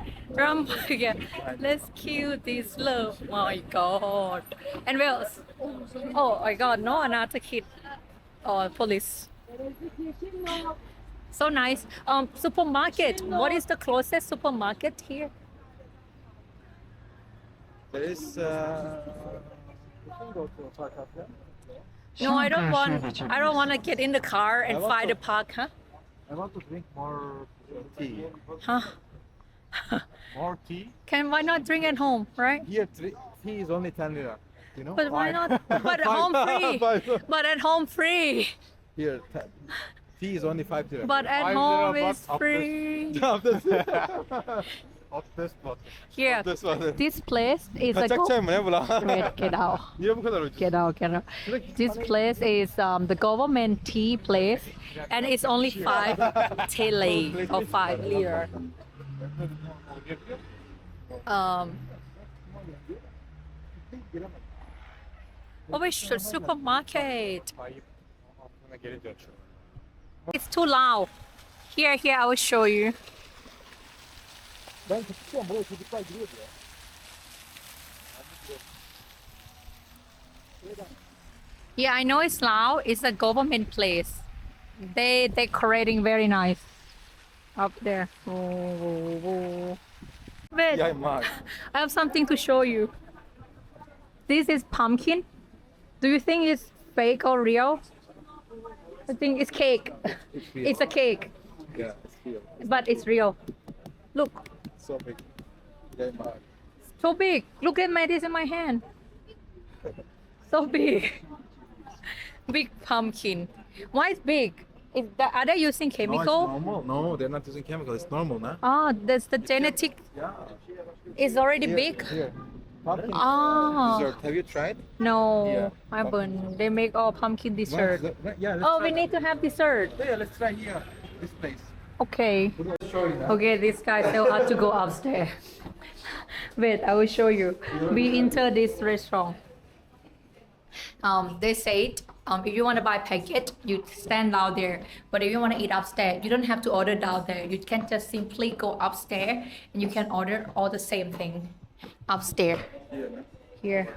A: Let's cue this love. My God. And where else? Oh my God, no, another kid. Oh, police. So nice. Supermarket. What is the closest supermarket here?
E: There is. You can go to a park up there.
A: No, I don't want. I don't want to get in the car and find the park, huh?
E: I want to drink more tea.
A: Huh?
E: More tea?
A: Why not drink at home, right?
E: Here, tea is only 10 lira. You know?
A: But why not? But at home free.
E: Five.
A: But at home free.
E: Here, tea is only 5 dirham.
A: But at
C: 5
A: home
C: lira
A: is
C: bak,
A: free.
C: Abdest bak.
A: Here, this place is a
E: Kaçak çay mı ne bu lan?
A: Wait, get out.
E: Niye bu kadar ucuz?
A: Get out, get out. This place is the government tea place, and it's only 5 TL or 5 lira. Oh, we should supermarket.
C: Aklına geri dön şu.
A: It's too loud. Here, I will show you.
C: Ben tutuyorum buraya çocuklar giriyor ya.
A: Yeah, I know it's loud. It's a government place. They decorating very nice up there. Oh. Wait,
E: Yayma.
A: I have something to show you. This is pumpkin. Do you think it's fake or real? I think it's cake. It's a cake,
E: Yeah, it's real.
A: but it's real. Look,
E: So big. Yayma.
A: so big. Look at this in my hand. So big. Big pumpkin. Why it's big? Are they using
E: No, it's
A: chemical?
E: normal. No, they're not using chemical. It's normal, nah?
A: Ah, that's the genetic
E: Yeah.
A: is already
E: Here,
A: big.
E: Here. Pumpkin
A: Ah,
E: dessert. Have you tried?
A: no,
E: Yeah.
A: I haven't. They make all pumpkin dessert.
E: Yeah, let's
A: Oh,
E: try.
A: we need to have dessert.
E: Yeah, let's try here. This place.
A: Okay.
E: I'll show you now.
A: Okay, this guy still had to go upstairs. Wait, I will show you. We enter this restaurant. They said if you want to buy packet, you stand down there. But if you want to eat upstairs, you don't have to order down there. You can just simply go upstairs and you can order all the same thing upstairs. Here.